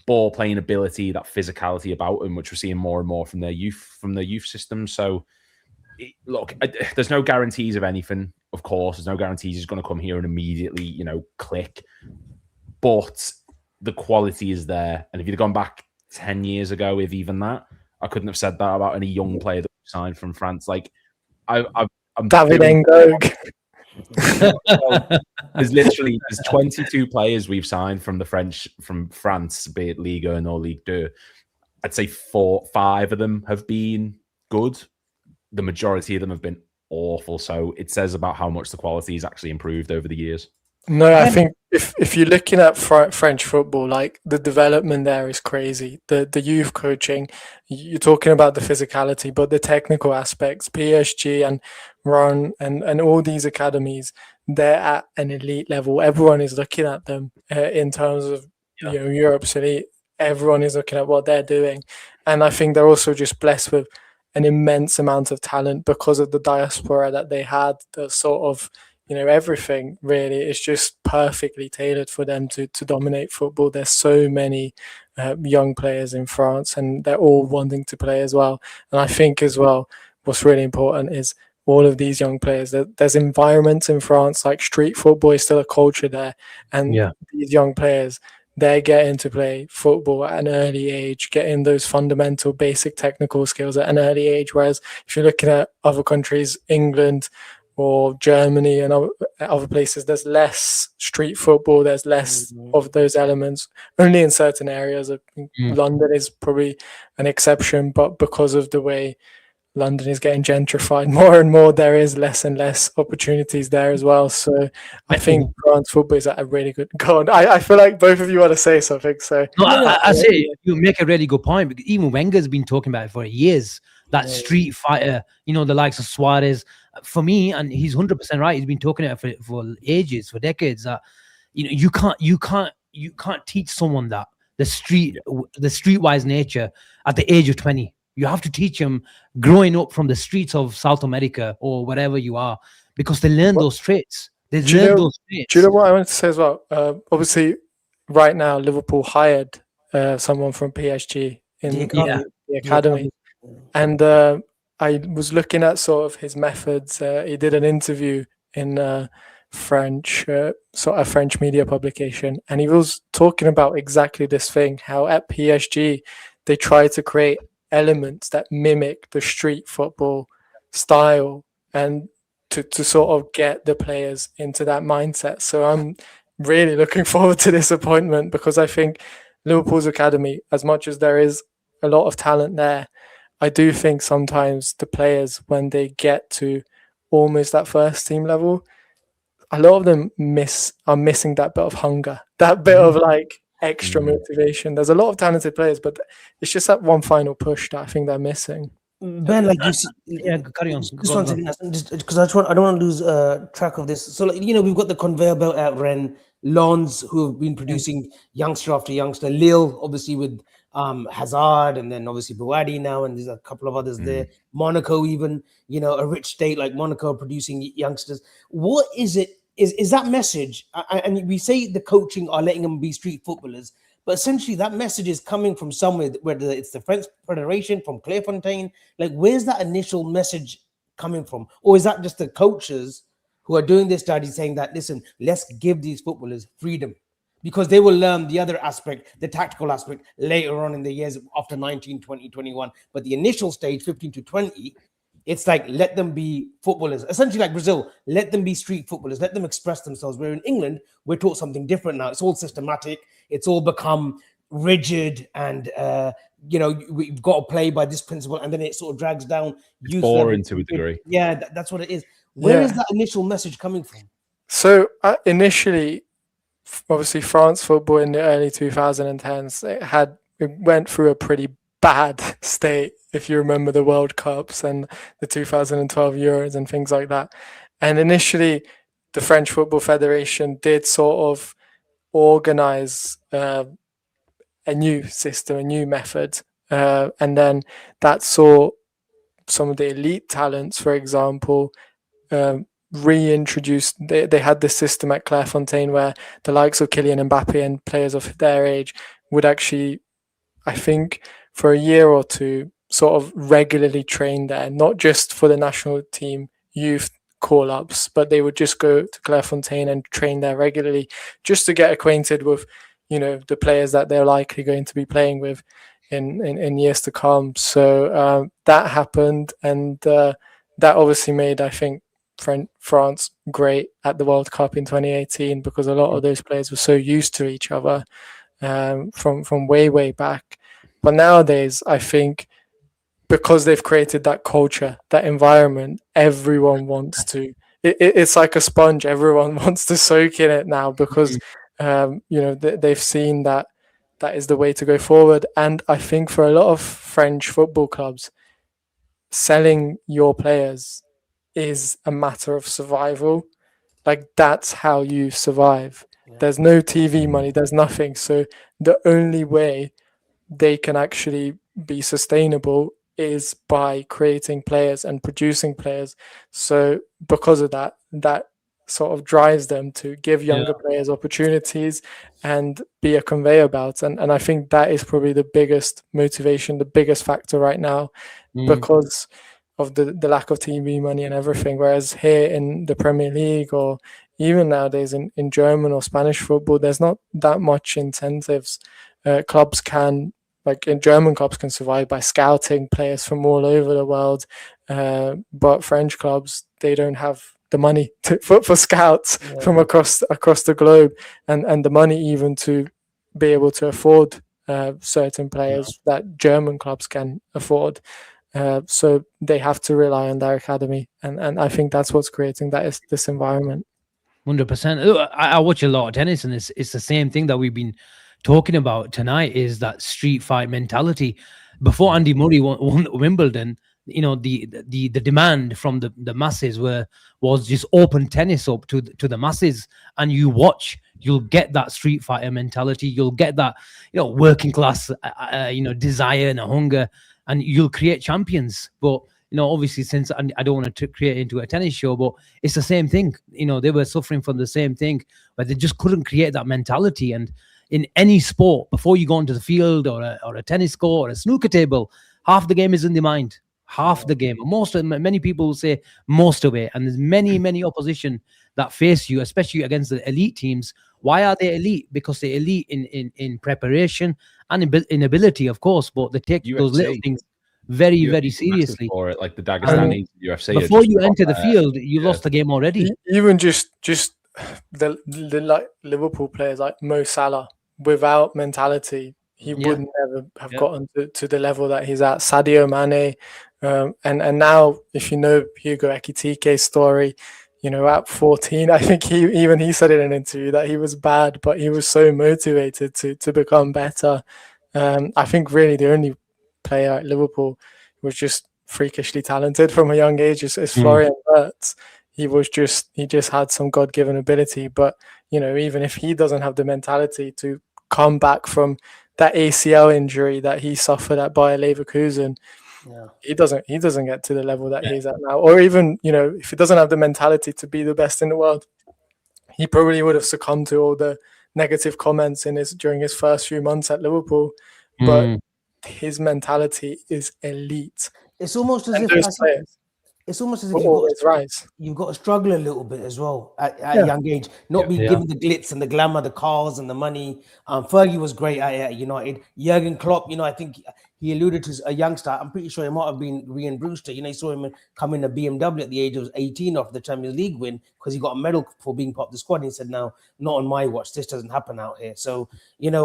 ball playing ability, that physicality about them, which we're seeing more and more from their youth system. So, look, there's no guarantees of anything. Of course, there's no guarantees he's going to come here and immediately, click. But the quality is there. And if you'd have gone back 10 years ago, if even that, I couldn't have said that about any young player that we signed from France. Like, I'm David Ngog. There's 22 players we've signed from France, be it Liga or Ligue 2. I'd say 5 of them have been good. The majority of them have been awful. So it says about how much the quality has actually improved over the years. No, I think if you're looking at French football, like the development there is crazy. The youth coaching, you're talking about the physicality, but the technical aspects, PSG and Ron and all these academies, they're at an elite level. Everyone is looking at them in terms of Europe's elite. Everyone is looking at what they're doing, and I think they're also just blessed with an immense amount of talent because of the diaspora that they had. The sort of everything really is just perfectly tailored for them to dominate football. There's so many young players in France, and they're all wanting to play as well. And I think as well, what's really important is all of these young players. There's environments in France, like street football is still a culture there, and these young players, they're getting to play football at an early age, getting those fundamental basic technical skills at an early age. Whereas if you're looking at other countries, England or Germany and other places, there's less street football, there's less of those elements, only in certain areas. I think London is probably an exception, but because of the way London is getting gentrified more and more, there is less and less opportunities there as well. So I think France football is at a really good God. I feel like both of you want to say something. So I say you make a really good point, because even Wenger's been talking about it for years. That street fighter, the likes of Suarez, for me, and he's 100% right. He's been talking about it for ages, for decades. That you can't teach someone that the streetwise nature at the age of 20. You have to teach them growing up from the streets of South America or wherever you are, because they learn those traits. They learn those traits. Do you know what I wanted to say as well? Obviously, right now Liverpool hired someone from PSG in the academy. And I was looking at sort of his methods. He did an interview in French, sort of French media publication, and he was talking about exactly this thing, how at PSG they try to create elements that mimic the street football style and to sort of get the players into that mindset. So I'm really looking forward to this appointment, because I think Liverpool's academy, as much as there is a lot of talent there, I do think sometimes the players, when they get to almost that first team level, a lot of them are missing that bit of hunger, that bit of like extra motivation. There's a lot of talented players, but it's just that one final push that I think they're missing. Ben, like you see, carry on. Just one second, because I don't want to lose track of this. So, like, we've got the conveyor belt at Rennes, Lens, who have been producing youngster after youngster, Lille, obviously with Hazard, and then obviously Bouadi now, and there's a couple of others there. Monaco, even, a rich state like Monaco producing youngsters. What is it? Is that message? And we say the coaching are letting them be street footballers, but essentially that message is coming from somewhere, whether it's the French Federation, from Clairefontaine. Like, where's that initial message coming from? Or is that just the coaches who are doing this study saying that, listen, let's give these footballers freedom, because they will learn the other aspect, the tactical aspect, later on in the years after 19, 20, 21. But the initial stage, 15 to 20, it's like, let them be footballers. Essentially like Brazil, let them be street footballers, let them express themselves. Where in England, we're taught something different now. It's all systematic. It's all become rigid, and, we've got to play by this principle, and then it sort of drags down. It's boring to a degree. Yeah, that's what it is. Where is that initial message coming from? So initially, obviously, France football in the early 2010s, it went through a pretty bad state, if you remember the World Cups and the 2012 Euros and things like that. And initially, the French Football Federation did sort of organize a new system, a new method. And then that saw some of the elite talents, for example, reintroduced. They had this system at Clairefontaine where the likes of Kylian Mbappe and players of their age would actually, I think, for a year or two, sort of regularly train there, not just for the national team youth call-ups, but they would just go to Clairefontaine and train there regularly just to get acquainted with, the players that they're likely going to be playing with in years to come. So that happened, and that obviously made, I think, France great at the World Cup in 2018, because a lot of those players were so used to each other from way back. But nowadays, I think, because they've created that culture, that environment, everyone wants to. It's like a sponge. Everyone wants to soak in it now, because they've seen that is the way to go forward. And I think for a lot of French football clubs, selling your players is a matter of survival. Like, that's how you survive. Yeah. There's no TV money, there's nothing. So the only way they can actually be sustainable is by creating players and producing players. So because of that sort of drives them to give younger players opportunities and be a conveyor belt. And I think that is probably the biggest motivation, the biggest factor right now, because of the lack of TV money and everything. Whereas here in the Premier League, or even nowadays in German or Spanish football, there's not that much incentives. Clubs can, like in German clubs, can survive by scouting players from all over the world. But French clubs, they don't have the money for scouts from across the globe, and the money even to be able to afford certain players that German clubs can afford. So they have to rely on their academy, and I think that's what's creating this environment. 100%. I watch a lot of tennis, and it's the same thing that we've been talking about tonight, is that street fight mentality. Before Andy Murray won Wimbledon, the demand from the masses was just open tennis up to the masses, and you'll get that street fighter mentality, you'll get that working class desire and a hunger, and you'll create champions. But obviously, since I don't want to create into a tennis show, but it's the same thing. They were suffering from the same thing, but they just couldn't create that mentality. And in any sport, before you go onto the field or a tennis court or a snooker table, half the game is in the mind. Half the game. Many people will say most of it. And there's many opposition that face you, especially against the elite teams. Why are they elite? Because they're elite in preparation and in ability, of course, but they take those little things very seriously. For it, like the Dagestani UFC. Before you enter the field, you lost the game already. Even just the like Liverpool players like Mo Salah, without mentality, he would never have gotten to the level that he's at. Sadio Mane, and now, if you know Hugo Ekitike's story, at 14, I think he said in an interview that he was bad, but he was so motivated to become better. I think really the only player at Liverpool who was just freakishly talented from a young age is Florian Wirtz. He just had some God-given ability, but even if he doesn't have the mentality to come back from that ACL injury that he suffered at Bayer Leverkusen, he doesn't get to the level that he's at now. Or even if he doesn't have the mentality to be the best in the world, he probably would have succumbed to all the negative comments during his first few months at Liverpool. But his mentality is elite. It's almost as if you've got to struggle a little bit as well at a young age, not be given the glitz and the glamour, the cars and the money. Fergie was great at United. Jurgen Klopp, I think he alluded to a youngster. I'm pretty sure it might have been Ryan Brewster. You saw him come in a BMW at the age of 18 off the Champions League win because he got a medal for being part of the squad. And he said, "No, not on my watch. This doesn't happen out here." So,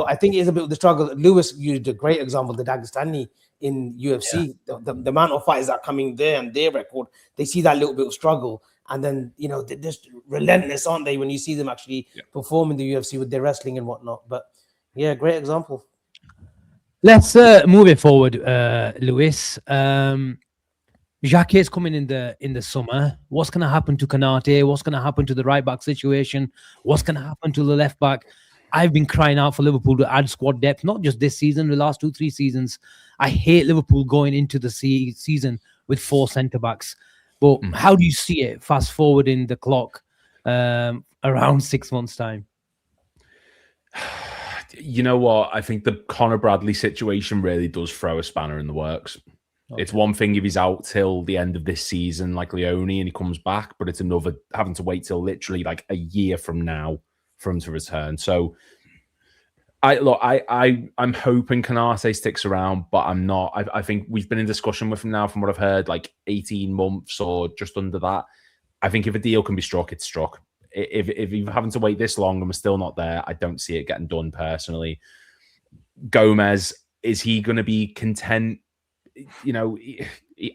I think it's a bit of the struggle. Lewis used a great example, the Dagestani in UFC. The amount of fighters that are coming there and their record, they see that little bit of struggle. And then, they're just relentless, aren't they, when you see them actually perform in the UFC with their wrestling and whatnot. But, great example. Let's move it forward, Lewis. Jacquet is coming in the summer. What's going to happen to Konate? What's going to happen to the right back situation? What's going to happen to the left back? I've been crying out for Liverpool to add squad depth, not just this season, the last 2-3 seasons. I hate Liverpool going into the season with 4 centre-backs. But how do you see it fast forward in the clock around 6 months' time? You know what? I think the Connor Bradley situation really does throw a spanner in the works. Okay. It's one thing if he's out till the end of this season, like Leone, and he comes back, but it's another having to wait till literally like a year from now for him to return. So I'm hoping Konate sticks around, but I'm not. I think we've been in discussion with him now, from what I've heard, like 18 months or just under that. I think if a deal can be struck, it's struck. If you're having to wait this long and we're still not there, I don't see it getting done personally. Gomez, is he going to be content? You know,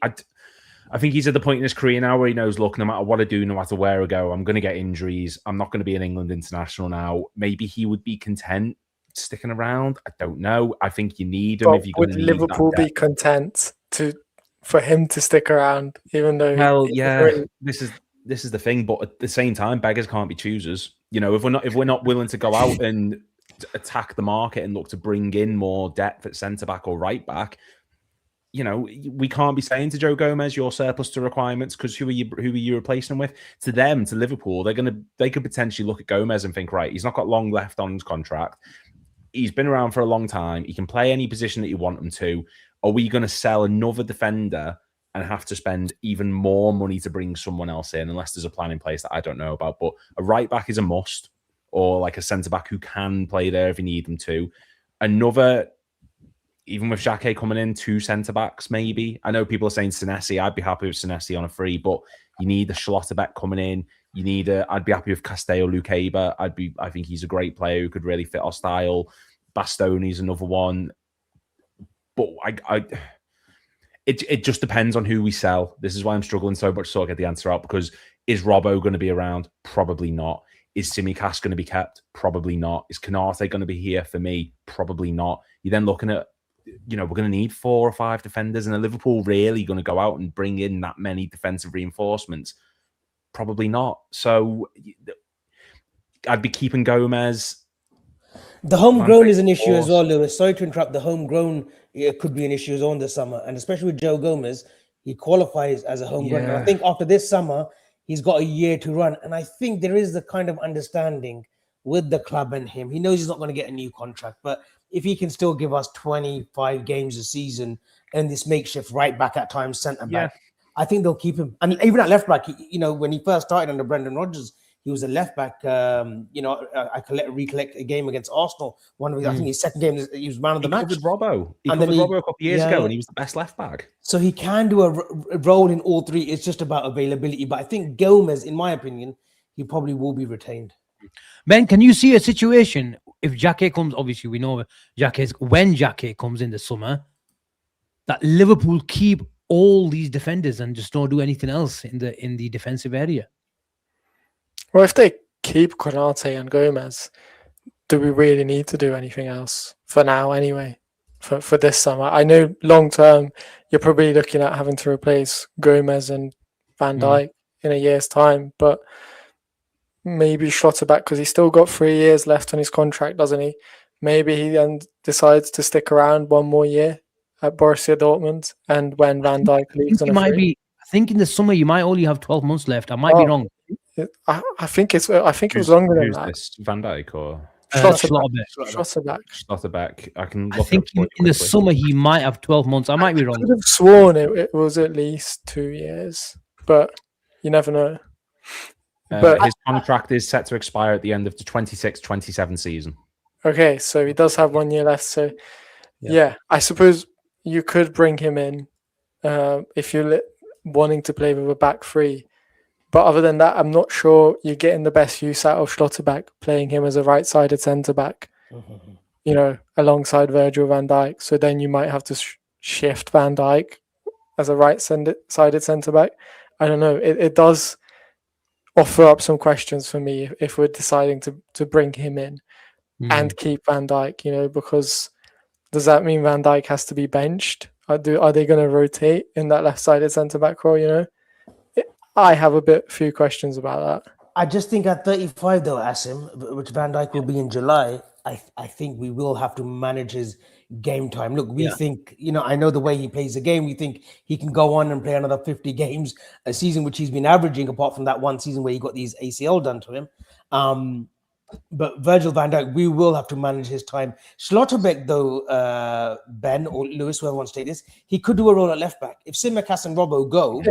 I think he's at the point in his career now where he knows, look, no matter what I do, no matter where I go, I'm going to get injuries. I'm not going to be an England international now. Maybe he would be content sticking around. I don't know. I think you need him. But if you would Liverpool be content for him to stick around, even though? Well, yeah, this is the thing. But at the same time, beggars can't be choosers. You know, if we're not willing to go out and attack the market and look to bring in more depth at centre back or right back, you know, we can't be saying to Joe Gomez, you're surplus to requirements, because who are you replacing him with? To them, to Liverpool, they could potentially look at Gomez and think, right, he's not got long left on his contract. He's been around for a long time. He can play any position that you want him to. Are we going to sell another defender and have to spend even more money to bring someone else in, unless there's a plan in place that I don't know about? But a right back is a must, or like a centre back who can play there if you need them to. Another, even with Jacquet coming in, 2 centre backs maybe. I know people are saying Senesi. I'd be happy with Senesi on a free, but you need a Schlotterbeck coming in. You need I'd be happy with Castello Luqueba. I think he's a great player who could really fit our style. Bastoni's another one. But it just depends on who we sell. This is why I'm struggling so much to sort of get the answer out, because is Robbo going to be around? Probably not. Is Tsimikas going to be kept? Probably not. Is Konate going to be here for me? Probably not. You're then looking at, you know, we're going to need 4 or 5 defenders, and are Liverpool really going to go out and bring in that many defensive reinforcements? Probably not. So I'd be keeping Gomez. The homegrown is an issue as well, Lewis. Sorry to interrupt. The homegrown could be an issue as well in the summer, and especially with Joe Gomez, he qualifies as a homegrown. Yeah. And I think after this summer, he's got a year to run, and I think there is the kind of understanding with the club and him. He knows he's not going to get a new contract, but if he can still give us 25 games a season and this makeshift right back at times, centre back, I think they'll keep him. And even at left back, you know, when he first started under Brendan Rodgers, he was a left back. You know, I recollect a game against Arsenal. One of his, I think his second game, he was man of the match. He covered Robbo a couple of years ago, and he was the best left back. So he can do a role in all 3. It's just about availability. But I think Gomez, in my opinion, he probably will be retained. Ben, can you see a situation if Jacquet comes? Obviously, we know when Jacquet comes in the summer, that Liverpool keep all these defenders and just don't do anything else in the defensive area. Well, if they keep Konate and Gomez, do we really need to do anything else for now anyway, for this summer? I know long term, you're probably looking at having to replace Gomez and Van Dijk in a year's time, but maybe Schlotterbeck, because he's still got 3 years left on his contract, doesn't he? Maybe he then decides to stick around 1 more year at Borussia Dortmund, and when Van Dijk leaves on a free. I think in the summer you might only have 12 months left. I might be wrong. I think it was longer than that. This, Van Dijk or Schlotterbeck. I can. I think in the summer he might have 12 months. I might be wrong. I could have sworn it was at least 2 years, but you never know. But his contract is set to expire at the end of the 26-27 season. Okay, so he does have 1 year left. So yeah, I suppose you could bring him in if you're wanting to play with a back 3. But other than that, I'm not sure you're getting the best use out of Schlotterbeck, playing him as a right-sided centre-back, you know, alongside Virgil van Dijk. So then you might have to shift Van Dijk as a right-sided centre-back. I don't know. It does offer up some questions for me if we're deciding to bring him in and keep Van Dijk, you know, because does that mean Van Dijk has to be benched? Are they going to rotate in that left-sided centre-back role, you know? I have a few questions about that. I just think at 35 though, Asim, which Van Dijk will be in July, I think we will have to manage his game time. Look, we think, you know, I know the way he plays the game. We think he can go on and play another 50 games a season, which he's been averaging apart from that one season where he got these ACL done to him. But Virgil van Dijk, we will have to manage his time. Schlotterbeck, though, Ben or Lewis, whoever wants to take this, he could do a role at left back. If Tsimikas and Robbo go,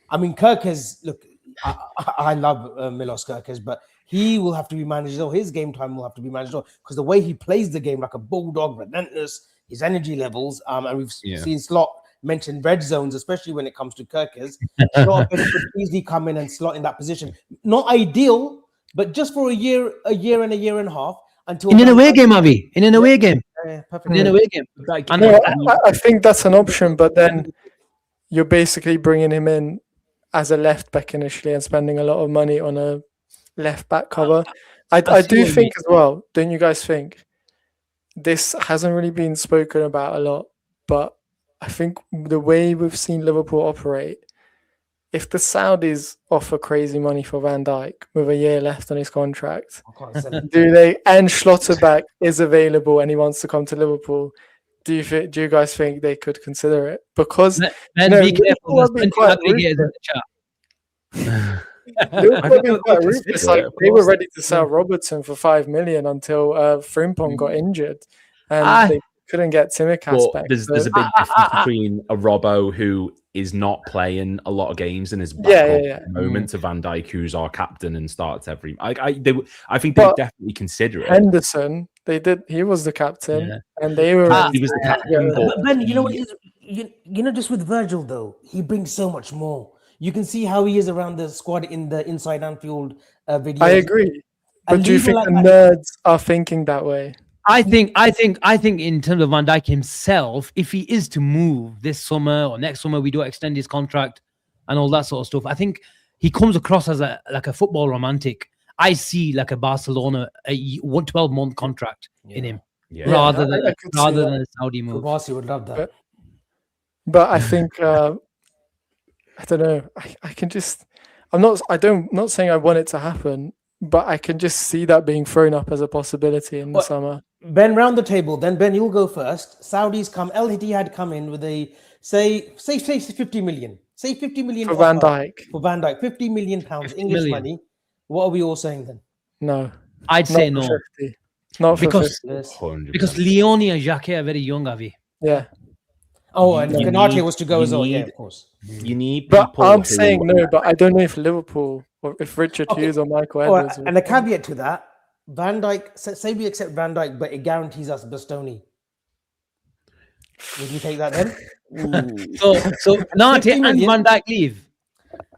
I mean, Kerkez, look, I love Milos Kerkez, but he will have to be managed, or his game time will have to be managed, because the way he plays the game like a bulldog, relentless, his energy levels, and we've seen Slot mention red zones, especially when it comes to Kerkez. Schlotterbeck could easily come in and slot in that position. Not ideal, but just for a year and a half until in an away game, Avi. In an away game. Perfect. In an away game. I think that's an option, but then you're basically bringing him in as a left back initially and spending a lot of money on a left back cover. I do think as well, don't you guys think? This hasn't really been spoken about a lot, but I think the way we've seen Liverpool operate, if the Saudis offer crazy money for Van Dijk with a year left on his contract, and Schlotterbeck is available and he wants to come to Liverpool, do you guys think they could consider it? Because be careful. There's plenty of ugly haters in the chat. They were ready to sell Robertson for 5 million until Frimpong got injured, and they couldn't get Tsimikas back. There's a big difference between a Robbo who is not playing a lot of games and is back at the moment to Van Dijk, who's our captain and starts every. I think they definitely consider it. Henderson, they did. He was the captain, and they were. He was the captain. But Ben, you know what? You know, just with Virgil though, he brings so much more. You can see how he is around the squad in the Inside Anfield video. I agree, but do you think the nerds are thinking that way? I think in terms of Van Dijk himself, if he is to move this summer or next summer, we do extend his contract and all that sort of stuff. I think he comes across as a football romantic. I see like a Barcelona, a 12-month contract in him, rather than a Saudi move. Barca would love that. But I think I don't know. I can just not saying I want it to happen, but I can just see that being thrown up as a possibility in the summer. Ben, round the table. Then Ben, you'll go first. Saudis come. El Ittihad come in with a say 50 million. Say 50 million for Van Dijk. For Van Dijk, 50 million pounds English money. What are we all saying then? No, I'd say no. 50. Not because 50. Because Leone and Jacquet are very young, Avi. Yeah. Oh, and Konate was to go as well. Yeah, of course. You need people. But I'm saying no. But I don't know if Liverpool or if Richard Hughes or Michael Edwards. And a caveat to that: Van Dijk. Say we accept Van Dijk, but it guarantees us Bastoni. Would you take that then? so Konate and Van Dijk leave.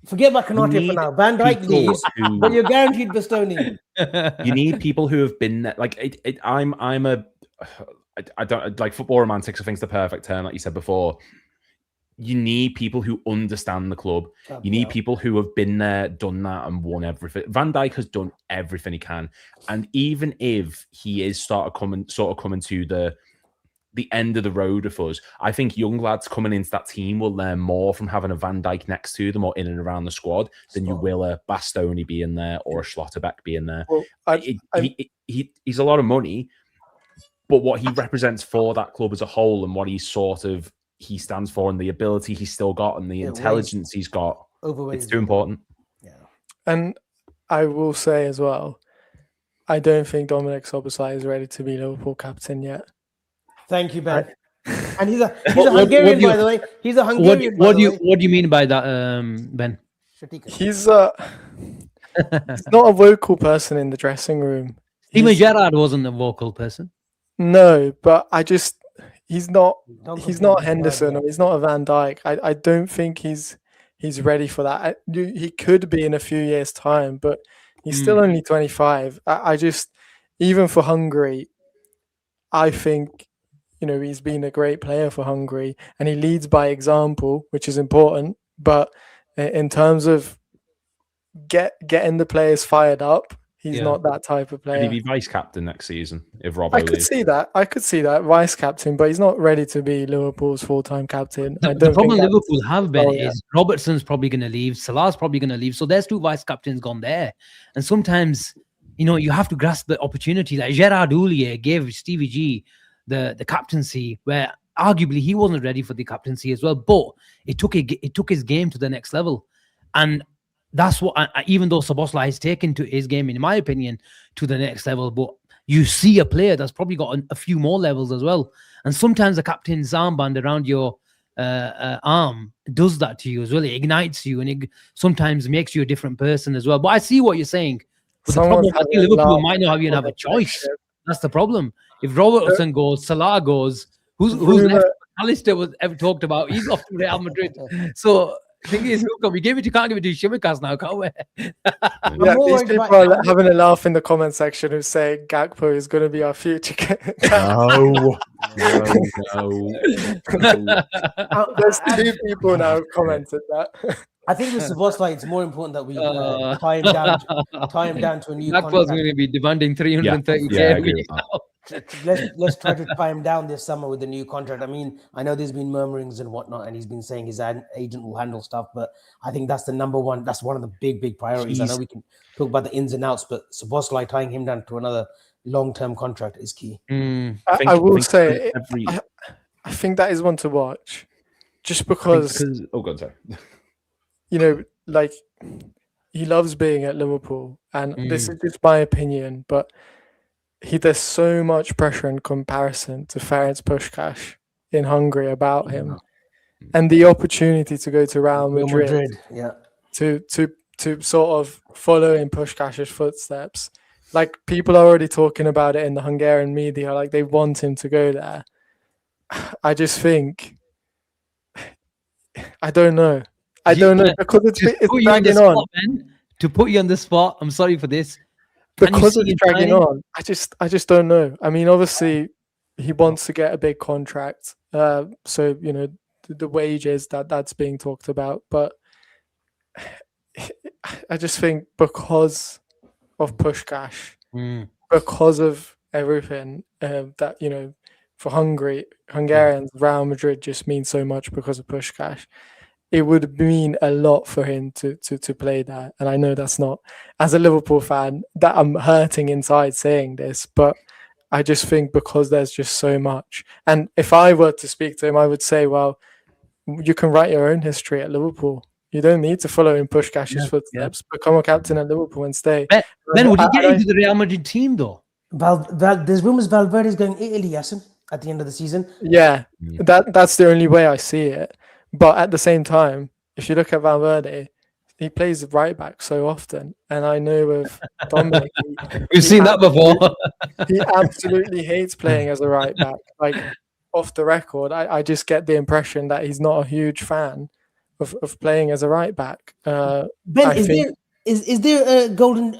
Forget about Konate for now. Van Dijk leaves, but you're guaranteed Bastoni. You need people who have been there. Like I don't like football romantics. I think it's the perfect term, like you said before. You need people who understand the club. You need people who have been there, done that, and won everything. Van Dijk has done everything he can, and even if he is sort of coming to the end of the road of us, I think young lads coming into that team will learn more from having a Van Dijk next to them or in and around the squad than you will a Bastoni being there or a Schlotterbeck being there. Well, he's a lot of money. But what he represents for that club as a whole and what he stands for and the ability he's still got and the intelligence he's got, it's too important. Yeah. And I will say as well, I don't think Dominic Szoboszlai is ready to be Liverpool captain yet. Thank you, Ben. And he's a Hungarian, by the way. He's a Hungarian. What do you mean by that, Ben? He's not a vocal person in the dressing room. Steven Gerrard wasn't a vocal person. No, but he's not Henderson or he's not a Van Dijk. I don't think he's ready for that. He could be in a few years' time, but he's still only 25. I just, even for Hungary, I think, he's been a great player for Hungary and he leads by example, which is important. But in terms of getting the players fired up, he's not that type of player. Could he be vice captain next season if Robbo I could see that vice captain, but he's not ready to be Liverpool's full-time captain. The problem Liverpool have been is Robertson's probably going to leave, Salah's probably going to leave, so there's two vice captains gone there. And sometimes, you have to grasp the opportunity. Like Gerard Houllier gave Stevie G the captaincy, where arguably he wasn't ready for the captaincy as well, but it took his game to the next level. And that's what, even though Szoboszlai has taken to his game, in my opinion, to the next level, but you see a player that's probably got a few more levels as well. And sometimes the captain's armband around your arm does that to you as well. It ignites you, and it sometimes makes you a different person as well. But I see what you're saying. But the problem, I think Liverpool might not even have a choice. That's the problem. If Robertson goes, Salah goes, who's left? Alistair was ever talked about. He's off to Real Madrid. So the thing is, look, can't give it to Shimikas now, can't we? Yeah, these people are having a laugh in the comment section who say Gakpo is going to be our future. No. There's 2 people now who commented that. I think with Szoboszlai, it's more important that we tie him down to a new contract. Gakpo's going to be demanding 330k. Let's try to tie him down this summer with a new contract. I mean, I know there's been murmurings and whatnot, and he's been saying his agent will handle stuff, but I think that's the number one. That's one of the big priorities. I know we can talk about the ins and outs, but Szoboszlai tying him down to another long-term contract is key. I will say, I think that is one to watch, just because oh god, sorry. You know, like, he loves being at Liverpool, and this is just my opinion, but there's so much pressure in comparison to Ferenc Puskás in Hungary about him, and the opportunity to go to Real Madrid, to sort of follow in Puskás's footsteps. Like, people are already talking about it in the Hungarian media, like they want him to go there. I just think, I don't know because it's dragging on. To put you on the spot, I'm sorry for this. Because it's dragging on, I just don't know. I mean, obviously, he wants to get a big contract, so you know the wages that's being talked about. But I just think because of Puskás, because of everything that you know, for Hungarians, Real Madrid just means so much because of Puskás. It would mean a lot for him to play there. And I know that's not, as a Liverpool fan, that I'm hurting inside saying this, but I just think because there's just so much. And if I were to speak to him, I would say, well, you can write your own history at Liverpool. You don't need to follow in Puskás's footsteps. Become a captain at Liverpool and stay. Ben, would he get into the Real Madrid team, though? There's rumours Valverde's going Italy, Asim, at the end of the season. Yeah, that's the only way I see it. But at the same time, if you look at Valverde, he plays right back so often. And I know with Dominic, we've seen that before. He absolutely hates playing as a right back. Like, off the record, I just get the impression that he's not a huge fan of playing as a right back. Ben, is there a golden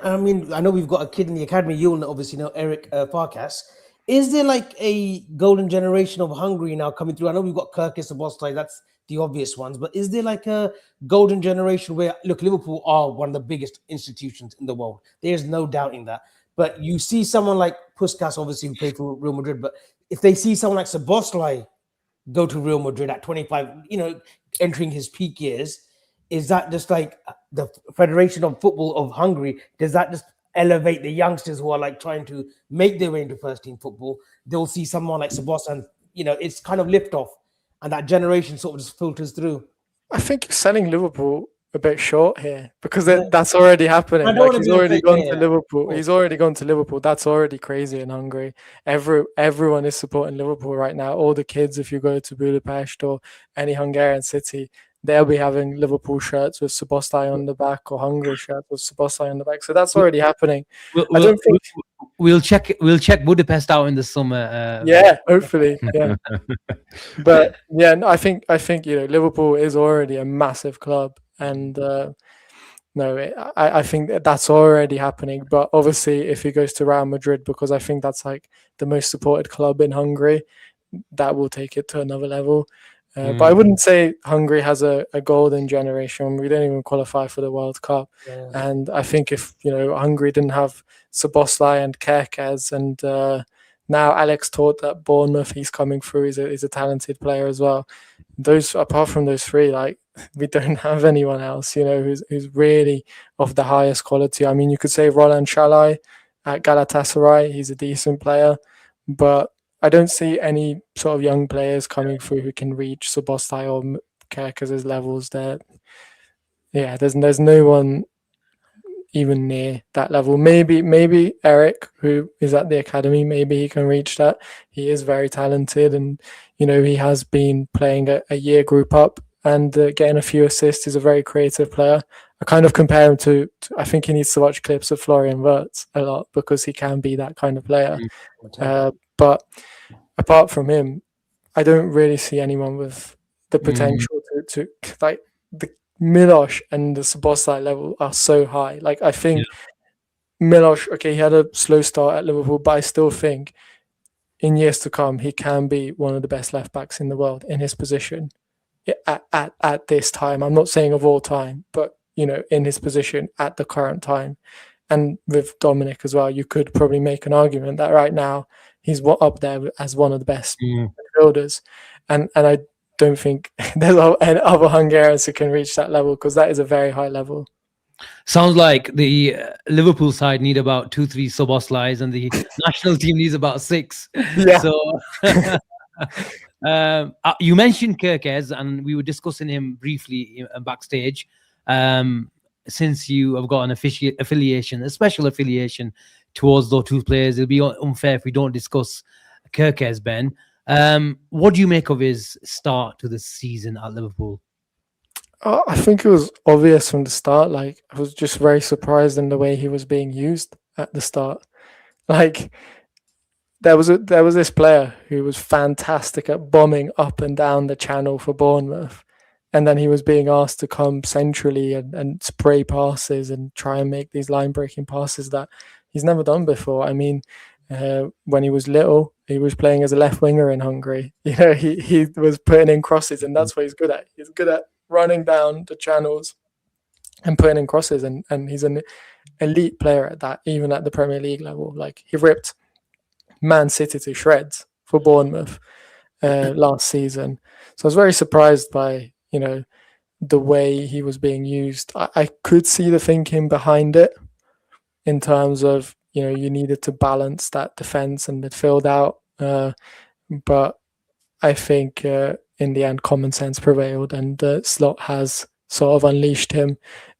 I mean, I know we've got a kid in the academy. You'll obviously know Eric Farkas. Is there like a golden generation of Hungary now coming through? I know we've got Kerkez and Szoboszlai, that's the obvious ones, but is there like a golden generation where, look, Liverpool are one of the biggest institutions in the world. There's no doubting that. But you see someone like Puskás, obviously, who played for Real Madrid, but if they see someone like Szoboszlai go to Real Madrid at 25, you know, entering his peak years, is that just like the Federation of Football of Hungary? Does that just elevate the youngsters who are like trying to make their way into first team football? They'll see someone like Szoboszlai, and you know, it's kind of lift off, and that generation sort of just filters through. I think you're selling Liverpool a bit short here because that's already happening. Like, he's already gone to Liverpool. He's already gone to Liverpool. That's already crazy in Hungary. Everyone is supporting Liverpool right now. All the kids, if you go to Budapest or any Hungarian city, they'll be having Liverpool shirts with Szoboszlai on the back, or Hungary shirts with Szoboszlai on the back. So that's already happening. We'll check Budapest out in the summer. Yeah, hopefully. Yeah, but yeah, no, I think you know, Liverpool is already a massive club, and I think that's already happening. But obviously, if he goes to Real Madrid, because I think that's like the most supported club in Hungary, that will take it to another level. But I wouldn't say Hungary has a golden generation. We don't even qualify for the World Cup. Yeah. And I think if, you know, Hungary didn't have Szoboszlai and Kerkez, and now Alex taught that Bournemouth, he's coming through. He's a talented player as well. Those, apart from those three, like, we don't have anyone else, you know, who's really of the highest quality. I mean, you could say Roland Shalai at Galatasaray. He's a decent player, but I don't see any sort of young players coming through who can reach Szoboszlai or Kerkez's levels there. yeah, there's no one even near that level. Maybe Eric, who is at the academy, maybe he can reach that. He is very talented, and he has been playing a year group up and getting a few assists. He's a very creative player. I kind of compare him to I think he needs to watch clips of Florian Wirtz a lot because he can be that kind of player. But apart from him, I don't really see anyone with the potential to like the Milos and the Szoboszlai level are so high. Like I think Milos, okay, he had a slow start at Liverpool, but I still think in years to come he can be one of the best left backs in the world in his position at this time. I'm not saying of all time, but in his position at the current time. And with Dominic as well, you could probably make an argument that right now he's up there as one of the best midfielders. And I don't think there's any other Hungarians who can reach that level because that is a very high level. Sounds like the Liverpool side need about 2-3 Szoboszlais and the national team needs about 6. Yeah. So you mentioned Kerkez, and we were discussing him briefly backstage. Since you have got an affiliation, a special affiliation towards those two players, it'll be unfair if we don't discuss Kerkez, Ben. What do you make of his start to the season at Liverpool? I think it was obvious from the start. Like, I was just very surprised in the way he was being used at the start. Like, there was this player who was fantastic at bombing up and down the channel for Bournemouth, and then he was being asked to come centrally and spray passes and try and make these line-breaking passes that he's never done before. I mean, when he was little, he was playing as a left winger in Hungary. He was putting in crosses, and that's what he's good at. He's good at running down the channels and putting in crosses, and he's an elite player at that, even at the Premier League level. Like, he ripped Man City to shreds for Bournemouth last season. So I was very surprised by the way he was being used. I could see the thinking behind it in terms of you needed to balance that defense and midfield out, but I think in the end common sense prevailed, and Slot has sort of unleashed him,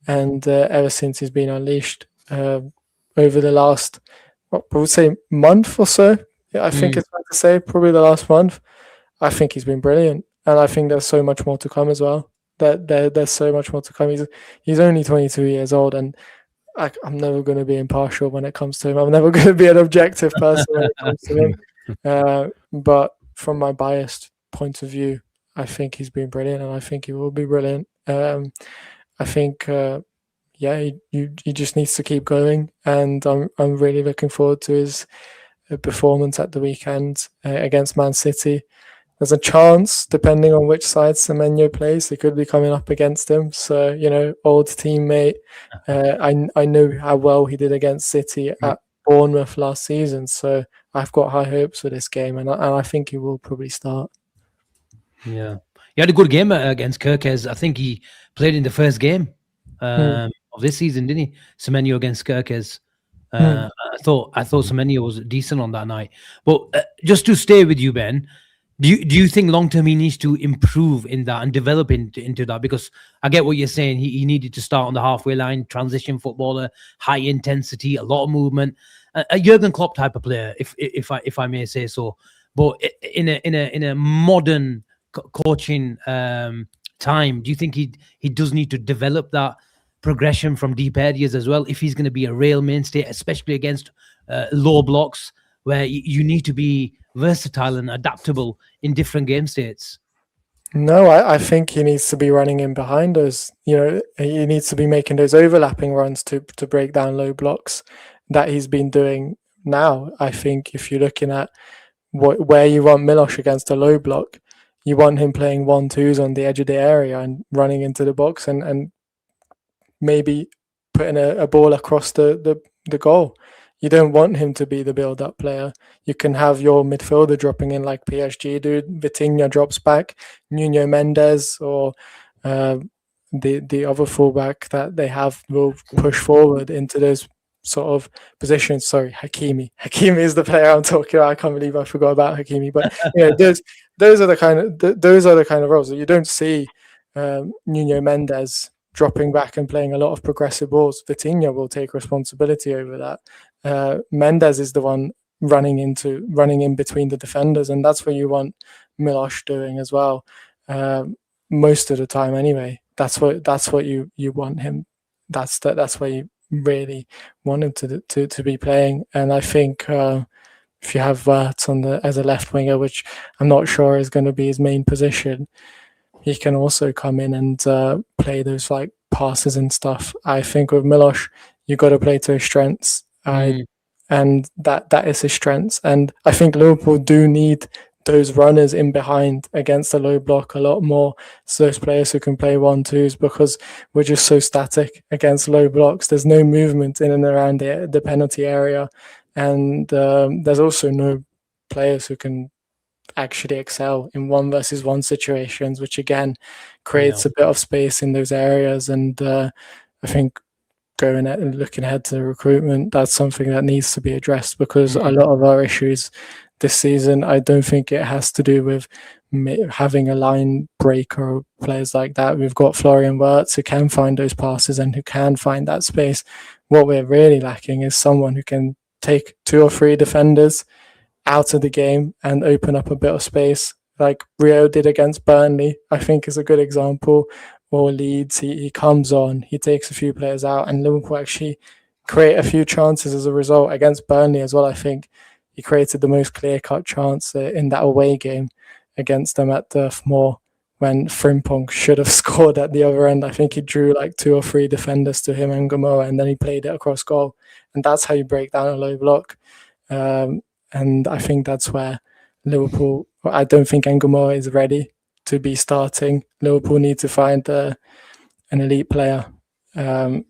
and ever since he's been unleashed over the last, I would say, month or so, I think it's fair to say probably the last month, I think he's been brilliant, and I think there's so much more to come as well. There's so much more to come. He's only 22 years old, and I'm never going to be impartial when it comes to him. I'm never going to be an objective person when it comes to him. But from my biased point of view, I think he's been brilliant, and I think he will be brilliant. I think, he just needs to keep going, and I'm really looking forward to his performance at the weekend against Man City. There's a chance, depending on which side Semenyo plays, they could be coming up against him. So, old teammate. I know how well he did against City at Bournemouth last season. So I've got high hopes for this game, and I think he will probably start. Yeah. He had a good game against Kerkez. I think he played in the first game of this season, didn't he? Semenyo against Kerkez. I thought Semenyo was decent on that night. But just to stay with you, Ben, do you think long term he needs to improve in that and develop into that? Because I get what you're saying. He needed to start on the halfway line, transition footballer, high intensity, a lot of movement, a Jurgen Klopp type of player, if I may say so. But in a modern coaching time, do you think he does need to develop that progression from deep areas as well if he's going to be a real mainstay, especially against low blocks where you need to be versatile and adaptable in different game states? No, I think he needs to be running in behind us. He needs to be making those overlapping runs to break down low blocks that he's been doing now. I think if you're looking at where you want Milos against a low block, you want him playing 1-2s on the edge of the area and running into the box and maybe putting a ball across the goal. You don't want him to be the build-up player. You can have your midfielder dropping in like PSG do. Vitinha drops back, Nuno Mendes or the other fullback that they have will push forward into those sort of positions. Sorry, Hakimi. Hakimi is the player I'm talking about. I can't believe I forgot about Hakimi. But those are the kind of roles that you don't see Nuno Mendes dropping back and playing a lot of progressive balls, Vitinha will take responsibility over that. Mendes is the one running in between the defenders, and that's what you want Milos doing as well. Most of the time, anyway. That's what you want him. That's where you really want him to be playing. And I think if you have Wirtz as a left winger, which I'm not sure is going to be his main position, he can also come in and play those like passes and stuff. I think with Milos, you got to play to his strengths, and that is his strengths. And I think Liverpool do need those runners in behind against the low block a lot more. So those players who can play 1-2s, because we're just so static against low blocks. There's no movement in and around the penalty area, and there's also no players who can actually excel in 1-versus-1 situations, which again creates a bit of space in those areas. And I think looking ahead to the recruitment, that's something that needs to be addressed, because a lot of our issues this season, I don't think it has to do with having a line breaker or players like that. We've got Florian Wirtz who can find those passes and who can find that space. What we're really lacking is someone who can take 2 or 3 defenders out of the game and open up a bit of space, like Rio did against Burnley, I think is a good example. Or Leeds, he comes on, he takes a few players out, and Liverpool actually create a few chances as a result. Against Burnley as well, I think he created the most clear-cut chance in that away game against them at Turf Moor, when Frimpong should have scored at the other end. I think he drew like 2 or 3 defenders to him and Gamoa, and then he played it across goal. And that's how you break down a low block. And I think that's where Liverpool, I don't think Ngamoa is ready to be starting. Liverpool need to find an elite player. I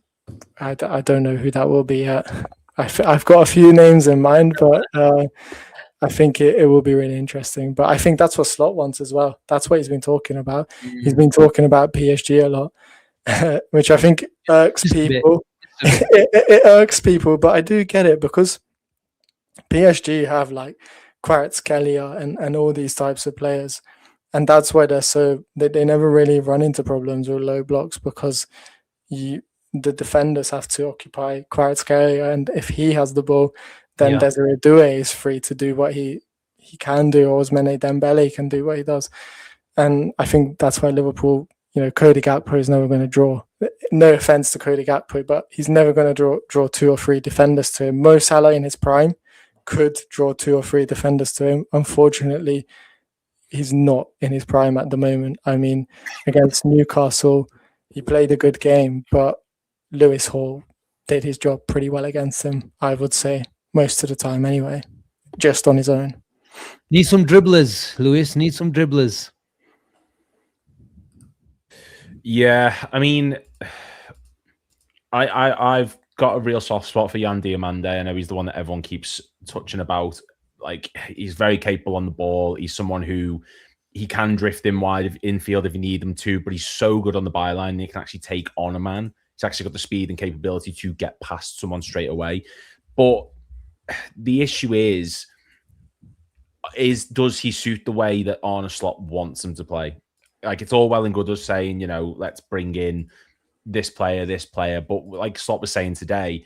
don't know who that will be yet. I've got a few names in mind, but I think it will be really interesting. But I think that's what Slot wants as well. That's what he's been talking about. He's been talking about PSG a lot, which I think irks people. It irks people, but I do get it, because PSG have like Kvaratskhelia and all these types of players, and that's why they never really run into problems with low blocks, because the defenders have to occupy Kvaratskhelia, and if he has the ball, then Desiree Doué is free to do what he can do, or Ousmane Dembele can do what he does. And I think that's why Liverpool, Cody Gakpo is never going to draw. No offense to Cody Gakpo, but he's never going to draw 2 or 3 defenders to him. Mo Salah in his prime could draw 2 or 3 defenders to him. Unfortunately, he's not in his prime at the moment. I mean, against Newcastle, he played a good game, but Lewis Hall did his job pretty well against him, I would say, most of the time anyway, just on his own. Need some dribblers, Lewis. Need some dribblers. Yeah, I mean, I've got a real soft spot for Yan Diomande. I know he's the one that everyone keeps touching about. Like, he's very capable on the ball. He's someone who he can drift in wide infield if you need him to, but he's so good on the byline. He can actually take on a man. He's actually got the speed and capability to get past someone straight away. But the issue is does he suit the way that Arne Slot wants him to play? Like, it's all well and good us saying, let's bring in this player. But like Slot was saying today,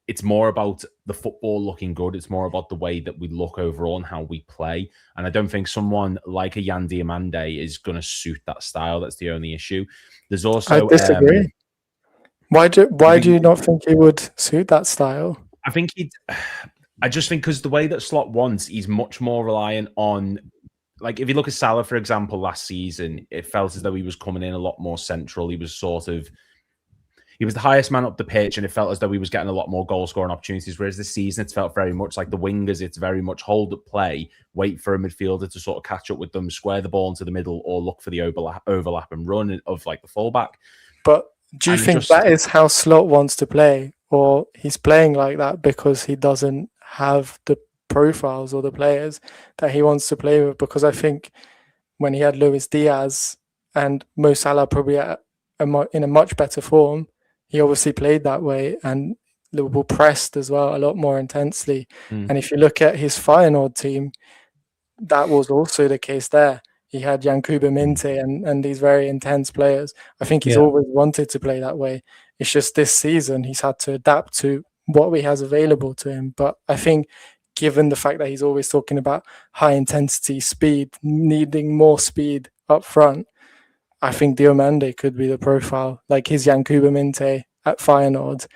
it's more about the football looking good. It's more about the way that we look overall and how we play. And I don't think someone like a Yan Diomande is going to suit that style. That's the only issue. There's also... I disagree. Why do you not think he would suit that style? I just think because the way that Slot wants, he's much more reliant on... Like, if you look at Salah, for example, last season, it felt as though he was coming in a lot more central. He was the highest man up the pitch, and it felt as though he was getting a lot more goal-scoring opportunities, whereas this season it's felt very much like the wingers. It's very much hold up play, wait for a midfielder to sort of catch up with them, square the ball into the middle, or look for the overlap and run of like the fullback. But do you think that is how Slot wants to play, or he's playing like that because he doesn't have the profiles or the players that he wants to play with? Because I think when he had Luis Diaz and Mo Salah probably in a much better form, he obviously played that way, and Liverpool pressed as well a lot more intensely. And if you look at his Feyenoord team, that was also the case there. he had Yankuba Minte and these very intense players. I think he's always wanted to play that way. It's just this season he's had to adapt to what he has available to him. But I think given the fact that he's always talking about high intensity speed, needing more speed up front, I think Diomande could be the profile, like his Yankuba Minte at Feyenoord.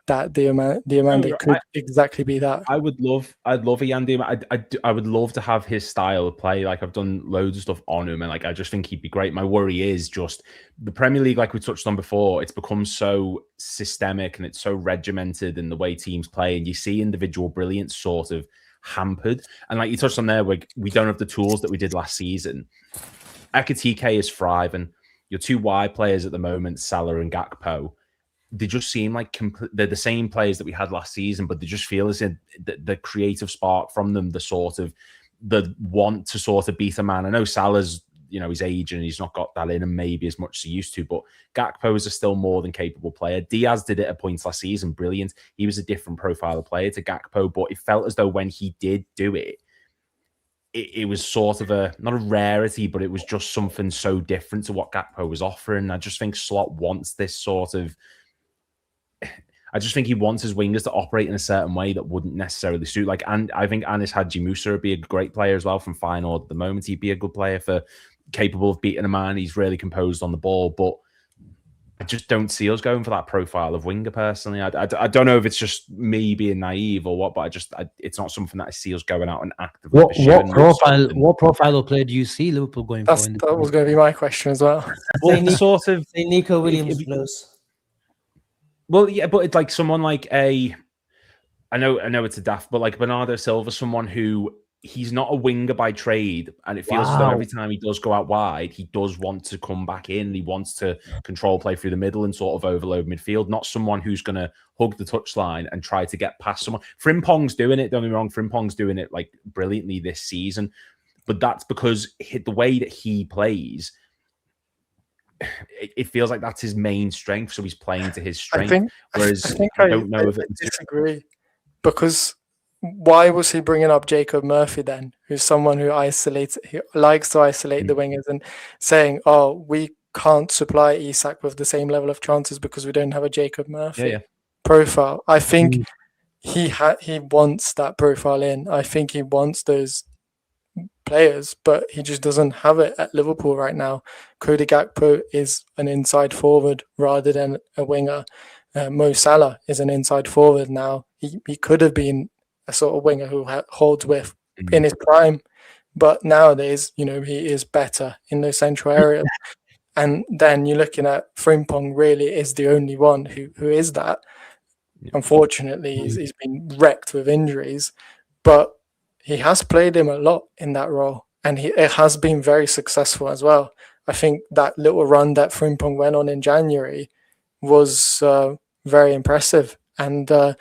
That Diomande could exactly be that. I'd love a Jan Diomande. I would love to have his style of play. Like I've done loads of stuff on him, and like I just think he'd be great. My worry is just the Premier League, like we touched on before. It's become so systemic and it's so regimented in the way teams play, and you see individual brilliance sort of hampered. And like you touched on there, we don't have the tools that we did last season. Ekitike is thriving. Your two wide players at the moment, Salah and Gakpo, they just seem like they're the same players that we had last season, but they just feel as if the creative spark from them, the want to sort of beat a man. I know Salah's, his age and he's not got that in him maybe as much as he used to, but Gakpo is a still more than capable player. Diaz did it at points last season, brilliant. He was a different profile of player to Gakpo, but it felt as though when he did do it, it was sort of not a rarity, but it was just something so different to what Gakpo was offering. I just think Slot wants this sort of... I just think he wants his wingers to operate in a certain way that wouldn't necessarily suit. And I think Anis Hadji Musa would be a great player as well from Feyenoord at the moment. He'd be a good player capable of beating a man. He's really composed on the ball, but I just don't see us going for that profile of winger personally. I don't know if it's just me being naive or what, but it's not something that I see us going out and actively. What profile of player do you see Liverpool going for? That was going to be my question as well. Well, sort of Nico Williams close. Well, yeah, but it's like someone like I know it's a daft, but like Bernardo Silva, someone who he's not a winger by trade, and it feels as though every time he does go out wide, he does want to come back in. He wants to control play through the middle and sort of overload midfield. Not someone who's going to hug the touchline and try to get past someone. Frimpong's doing it. Don't get me wrong. Frimpong's doing it like brilliantly this season, but that's because the way that he plays, it feels like that's his main strength. So he's playing to his strength. I don't know if I disagree, because why was he bringing up Jacob Murphy then, who's someone who likes to isolate the wingers, and saying, "Oh, we can't supply Isak with the same level of chances because we don't have a Jacob Murphy profile." I think he wants that profile in. I think he wants those players, but he just doesn't have it at Liverpool right now. Cody Gakpo is an inside forward rather than a winger. Mo Salah is an inside forward now. He could have been a sort of winger who holds width in his prime, but nowadays, he is better in those central areas. And then you're looking at Frimpong really is the only one who is that. Unfortunately, he's been wrecked with injuries, but he has played him a lot in that role, and it has been very successful as well. I think that little run that Frimpong went on in January was very impressive, and I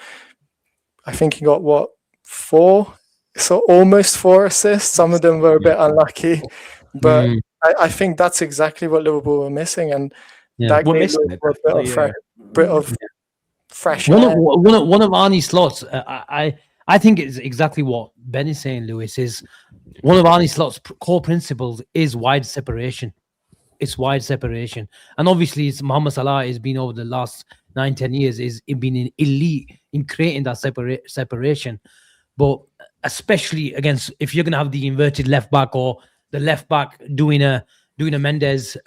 think he got almost 4 assists. Some of them were a bit unlucky, but I think that's exactly what Liverpool were missing, and that we're gave missing Liverpool a bit of fresh air. One of Arnie's slots, I think it's exactly what Ben is saying, Lewis, is one of Arnie Slot's core principles is wide separation. It's wide separation. And obviously, it's Mohamed Salah has been over the last 9-10 years, is been elite in creating that separation. But especially against, if you're going to have the inverted left back or the left back doing a Mendes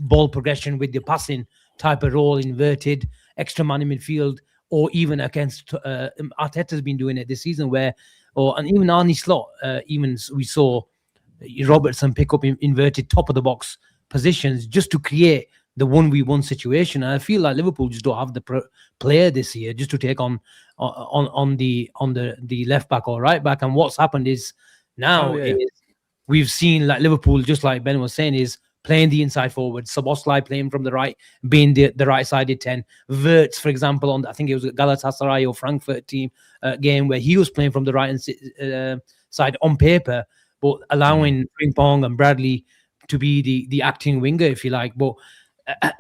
ball progression with the passing type of role, inverted, extra man in midfield, or even against Arteta's been doing it this season, and even Arnie Slot, even we saw Robertson pick up inverted top of the box positions just to create the 1v1 situation. And I feel like Liverpool just don't have the player this year just to take on the left back or right back. And what's happened is now we've seen like Liverpool, just like Ben was saying, is playing the inside forward, Szoboszlai playing from the right, being the right-sided 10. Wirtz, for example, I think it was a Galatasaray or Frankfurt team game where he was playing from the right side on paper, but allowing Frimpong and Bradley to be the acting winger, if you like. But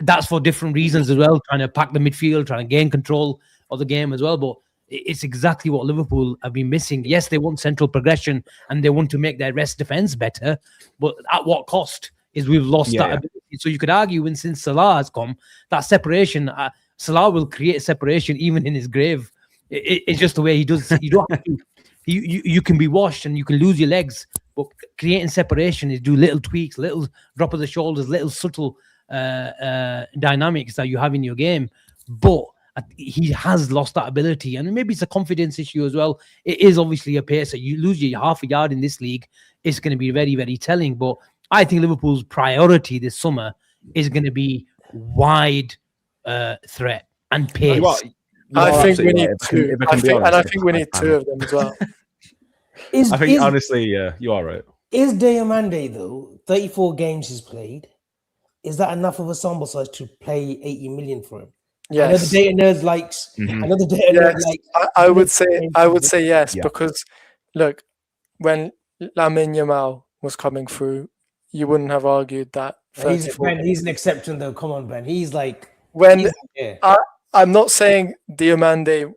that's for different reasons as well, trying to pack the midfield, trying to gain control of the game as well. But It's exactly what Liverpool have been missing. Yes, they want central progression and they want to make their rest defense better, but at what cost? Is we've lost that ability. So you could argue, when since Salah has come, that separation, Salah will create separation even in his grave. It's just the way he does. You don't have to. You can be washed and you can lose your legs, but creating separation is do little tweaks, little drop of the shoulders, little subtle dynamics that you have in your game. But he has lost that ability, and maybe it's a confidence issue as well. It is obviously a pacer. You lose your half a yard in this league, it's going to be very, very telling. But I think Liverpool's priority this summer is going to be wide threat and pace. I think we need two. I think we need two of them as well. Honestly, you are right. Is Diomande, though, 34 games he's played, is that enough of a sample size to play 80 million for him? Yes. I know the data nerds likes. Mhm. I know the data nerds likes. I would say yes, because look, when Lamine Yamal was coming through, you wouldn't have argued that. He's an exception, though. Come on, Ben. He's like I'm not saying Diomande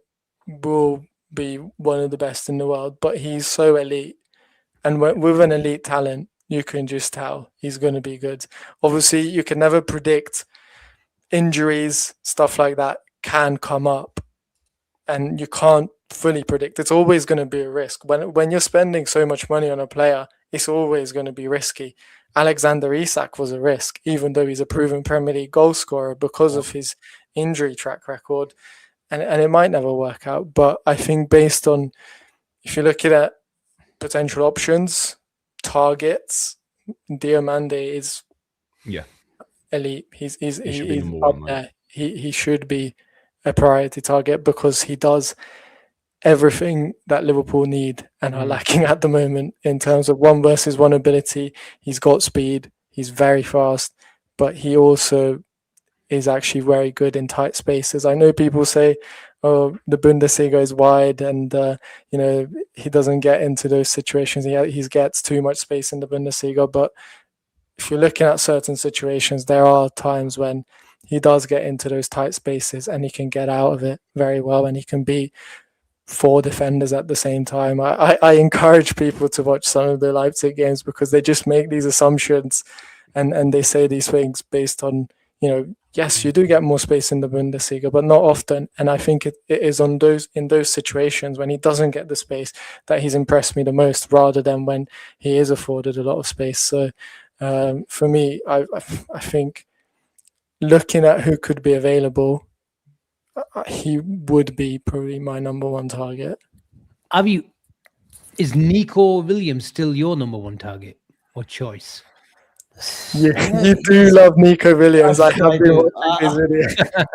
will be one of the best in the world, but he's so elite, and with an elite talent, you can just tell he's going to be good. Obviously, you can never predict injuries, stuff like that can come up, and you can't fully predict. It's always going to be a risk. When you're spending so much money on a player, it's always going to be risky. Alexander Isak was a risk, even though he's a proven Premier League goal scorer, because of his injury track record, and it might never work out. But I think based on, if you're looking at potential options, targets, Diomande is elite. He's up there. He should be a priority target because he does everything that Liverpool need and are lacking at the moment in terms of 1-versus-1 ability. He's got speed, he's very fast, but he also is actually very good in tight spaces. I know people say, oh, the Bundesliga is wide and he doesn't get into those situations. He gets too much space in the Bundesliga, but if you're looking at certain situations, there are times when he does get into those tight spaces and he can get out of it very well, and he can beat 4 defenders at the same time. I encourage people to watch some of the Leipzig games because they just make these assumptions and they say these things based on, yes, you do get more space in the Bundesliga, but not often. And I think it is in those situations when he doesn't get the space that he's impressed me the most, rather than when he is afforded a lot of space. So for me, I think looking at who could be available, he would be probably my number one target. Is Nico Williams still your number one target or choice? Yeah, you do love Nico Williams. I have been watching his video.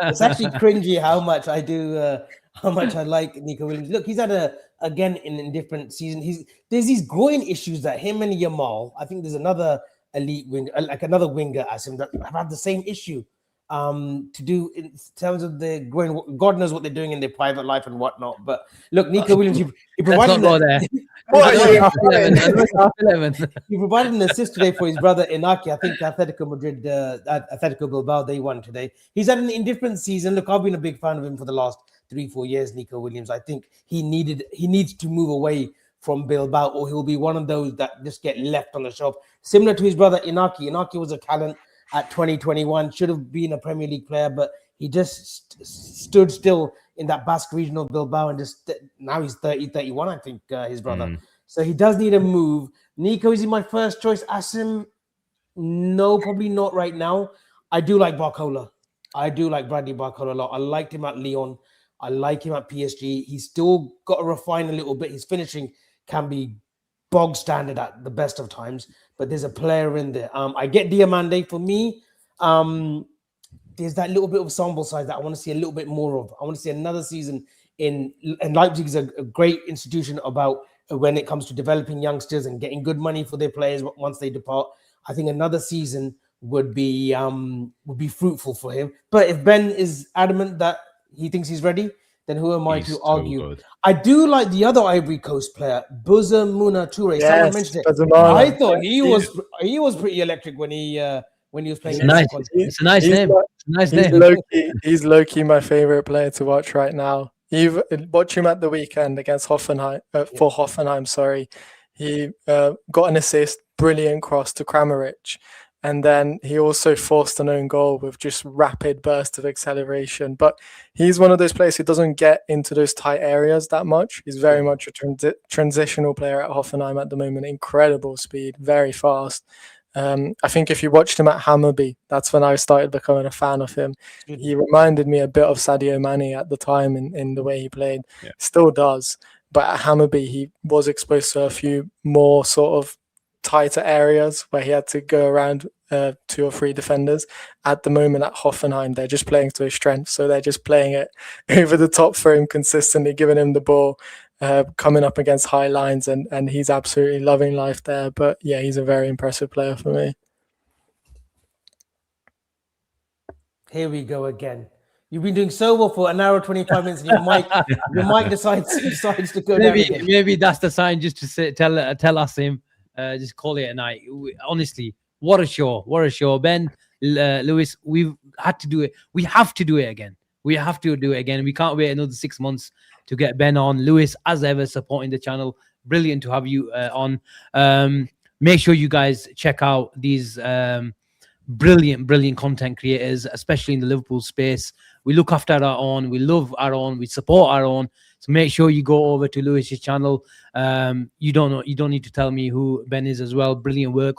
It's actually cringy how much I do, how much I like Nico Williams. Look, he's had again in different season. There's these groin issues that him and Yamal. I think there's another elite winger, like another winger, Asim, that have had the same issue. To do in terms of the groin. God knows what they're doing in their private life and whatnot. But look, Nico Williams, he provided he provided an assist today for his brother Inaki. I think Atletico Madrid, Atletico Bilbao, they won today. He's had an indifferent season. Look, I've been a big fan of him for the last 3-4 years. Nico Williams, I think he needs to move away from Bilbao, or he'll be one of those that just get left on the shelf. Similar to his brother Inaki. Inaki was a talent at 2021, should have been a Premier League player, but he just stood still in that Basque region of Bilbao, and just now he's 31, I think, his brother. So he does need a move. Nico, is he my first choice? Asim, no, probably not right now. I do like Barcola. I do like Bradley Barcola a lot. I liked him at Lyon. I like him at PSG. He's still got to refine a little bit. His finishing can be bog standard at the best of times, but there's a player in there. I get Diomande. For me, there's that little bit of sample size that I want to see a little bit more of. I want to see another season and Leipzig is a great institution about when it comes to developing youngsters and getting good money for their players once they depart. I think another season would be fruitful for him. But if Ben is adamant that he thinks he's ready, then who am I to argue? Good. I do like the other Ivory Coast player, Bouza Mouna Toure. Yes, someone mentioned it. I thought he was pretty electric when he was playing. It's a nice name. He's low-key my favorite player to watch right now. You watch him at the weekend against Hoffenheim for Hoffenheim. Sorry, he got an assist, brilliant cross to Kramaric, and then he also forced an own goal with just rapid burst of acceleration. But he's one of those players who doesn't get into those tight areas that much. He's very much a transitional player at Hoffenheim at the moment. Incredible speed, very fast. I think if you watched him at Hammarby, that's when I started becoming a fan of him. He reminded me a bit of Sadio Mane at the time in the way he played. Yeah. Still does. But at Hammarby, he was exposed to a few more sort of tighter areas where he had to go around 2 or 3 defenders. At the moment at Hoffenheim, they're just playing to his strength. So they're just playing it over the top for him consistently, giving him the ball, coming up against high lines, and he's absolutely loving life there. But yeah, he's a very impressive player for me. Here we go again. You've been doing so well for an hour 25 minutes, and your mic decides to go down again. Maybe that's the sign just to say, tell Asim, just call it a night. Honestly, what a show! What a show, Ben, Lewis. We've had to do it. We have to do it again. We have to do it again. We can't wait another 6 months to get Ben on. Lewis, as ever, supporting the channel. Brilliant to have you on. Make sure you guys check out these brilliant content creators, especially in the Liverpool space. We look after our own. We love our own. We support our own. So make sure you go over to Lewis's channel. You don't need to tell me who Ben is as well. Brilliant work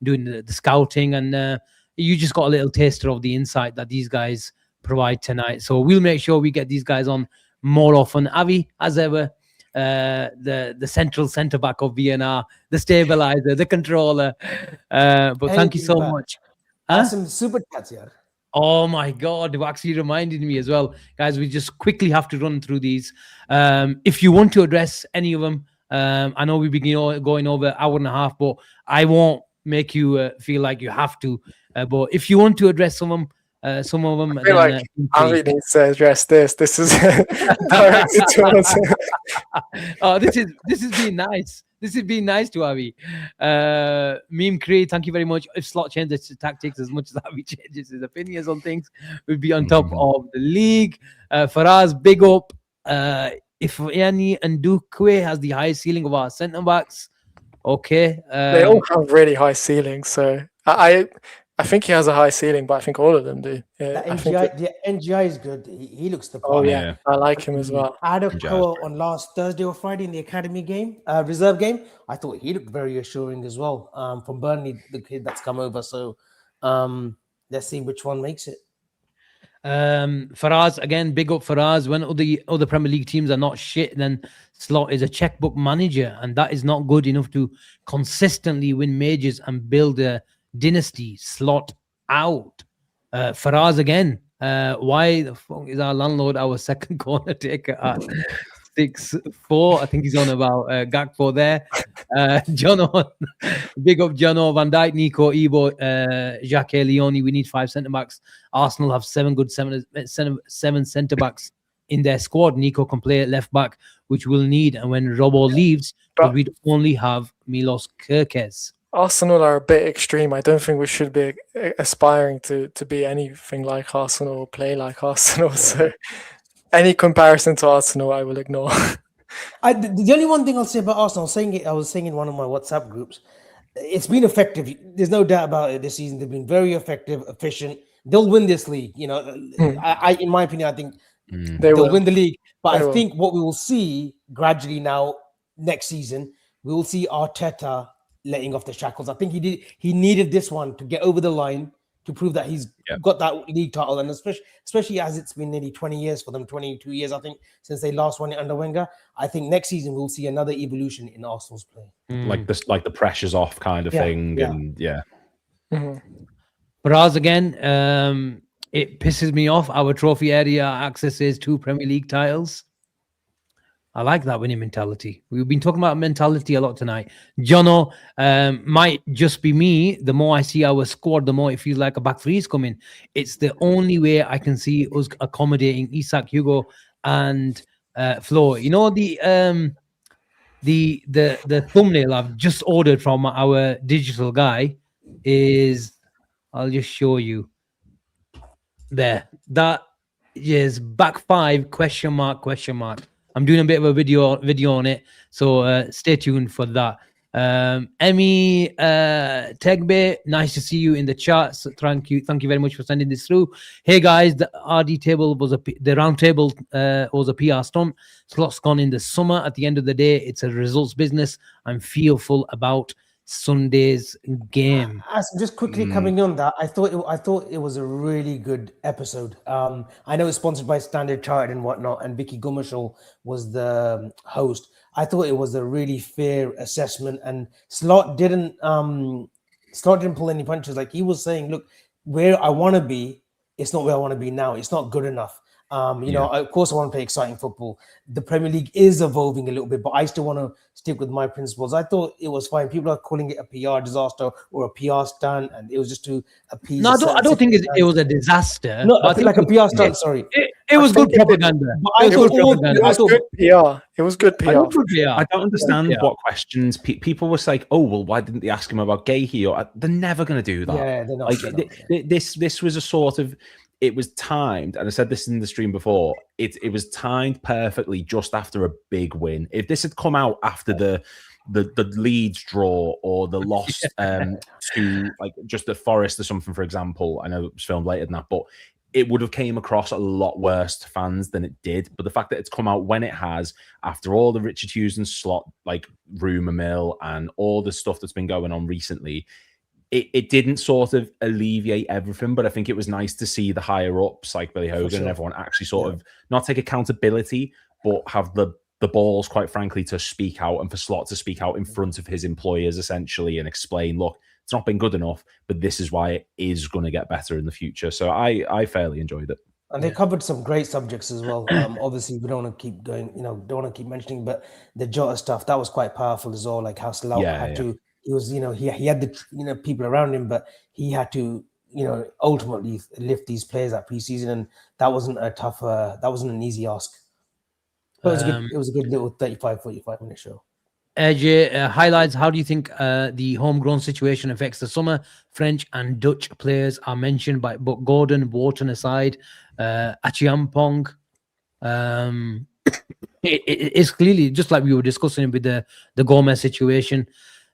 doing the scouting, and you just got a little taster of the insight that these guys provide tonight. So we'll make sure we get these guys on more often. Avi, as ever, the central centre back of VNR, the stabilizer, the controller. But thank you so much. Some super chats here. Oh my God, it actually reminded me as well. Guys, we just quickly have to run through these. If you want to address any of them, I know we've been going over an hour and a half, but I won't make you feel like you have to. But if you want to address some of them, I feel like Avi needs to address this. This is directed towards. Oh, this is being nice. This has been nice to Avi. Meme Creed, thank you very much. If Slot changes his tactics as much as Avi changes his opinions on things, we'll be on top of the league. Faraz, big up. If Iani and Dukwe has the highest ceiling of our centre backs, okay. They all have really high ceilings, so I think he has a high ceiling, but I think all of them do. Yeah, NGI is good. He looks the part. Oh yeah, I like him as well. I had a call on last Thursday or Friday in the academy game, reserve game. I thought he looked very assuring as well. From Burnley, the kid that's come over. So let's see which one makes it. Faraz, again, big up Faraz. When other Premier League teams are not shit, then Slot is a checkbook manager, and that is not good enough to consistently win majors and build a dynasty. Slot out. Faraz again. Why the fuck is our landlord our second corner taker at 6'4"? I think he's on about Gakpo there. Jono, big up Jono, Van Dijk, Nico, Ebo, Jacquet, Leone. We need 5 centre backs. Arsenal have 7 centre backs in their squad. Nico can play at left back, which we'll need. And when Robbo leaves, but we'd only have Milos Kerkez. Arsenal are a bit extreme. I don't think we should be aspiring to be anything like Arsenal or play like Arsenal. So any comparison to Arsenal, I will ignore. The only one thing I'll say about Arsenal, I was saying in one of my WhatsApp groups, it's been effective. There's no doubt about it this season. They've been very effective, efficient. They'll win this league. You know, I in my opinion, I think they'll win the league. But I think what we will see gradually now next season, we will see Arteta letting off the shackles. I think he needed this one to get over the line to prove that he's got that league title, and especially as it's been nearly 20 years for them, 22 years, I think, since they last won it under Wenger. I think next season we'll see another evolution in Arsenal's play. Like the pressure's off kind of thing. And For us again, it pisses me off. Our trophy area accesses 2 Premier League titles. I like that winning mentality. We've been talking about mentality a lot tonight. Jono, might just be me. The more I see our squad, the more it feels like a back three is coming. It's the only way I can see us accommodating Isak, Hugo, and Flo. You know the thumbnail I've just ordered from our digital guy is, I'll just show you there. That Yes, back five, question mark, question mark. I'm doing a bit of a video on it, so stay tuned for that. Emmy Tegbe, nice to see you in the chat. So thank you very much for sending this through. Hey guys, the RD table was the round table was a PR stunt. Slots gone in the summer. At the end of the day, it's a results business. I'm fearful about Sunday's game. Just quickly coming on that, I thought it was a really good episode. I know it's sponsored by Standard Chartered and whatnot, and Vicky Gumashall was the host. I thought it was a really fair assessment, and Slot didn't pull any punches. Like he was saying, look, where I want to be, it's not where I want to be now. It's not good enough. You know, of course, I want to play exciting football. The Premier League is evolving a little bit, but I still want to stick with my principles. I thought it was fine. People are calling it a PR disaster or a PR stunt, and it was just to appease. No, I don't think it was a disaster. No, I think like a PR stunt. Sorry, it was good propaganda. It was good PR. It was good PR. I don't understand what questions people were like. Oh well, why didn't they ask him about Gahey? Or they're never going to do that. Yeah, they're not. Like, this was a sort of. It was timed, and I said this in the stream before. It was timed perfectly just after a big win. If this had come out after the Leeds draw or the loss to like just the Forest or something, for example, I know it was filmed later than that, but it would have came across a lot worse to fans than it did. But the fact that it's come out when it has, after all the Richard Hughes and Slot like rumor mill and all the stuff that's been going on recently. It didn't sort of alleviate everything, but I think it was nice to see the higher ups like Billy Hogan and everyone actually sort of not take accountability, but have the balls, quite frankly, to speak out and for Slot to speak out in front of his employers essentially and explain, look, it's not been good enough, but this is why it is going to get better in the future. So I fairly enjoyed it. And they covered some great subjects as well. Obviously, we don't want to keep going, don't want to keep mentioning, but the Jota stuff, that was quite powerful as well. Like how Slout had to. He was, he had the, people around him, but he had to, ultimately lift these players at preseason, and that wasn't an easy ask. But it was a good little 35-45 minute show. AJ highlights, how do you think the homegrown situation affects the summer? French and Dutch players are mentioned, but Gordon, Wharton aside, Achiampong. It's clearly, just like we were discussing with the Gomez situation,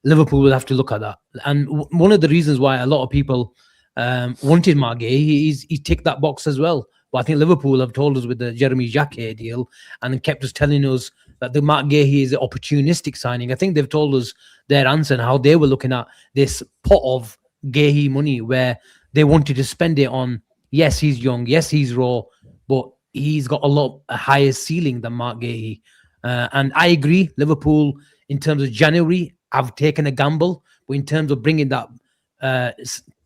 Liverpool will have to look at that. And one of the reasons why a lot of people wanted Marc Guéhi, he ticked that box as well. But I think Liverpool have told us with the Jeremy Jacquet deal and kept us telling us that the Marc Guéhi is an opportunistic signing. I think they've told us their answer and how they were looking at this pot of Guéhi money where they wanted to spend it on, yes, he's young, yes, he's raw, but he's got a lot higher ceiling than Marc Guéhi. And I agree, Liverpool, in terms of January, have taken a gamble, but in terms of bringing that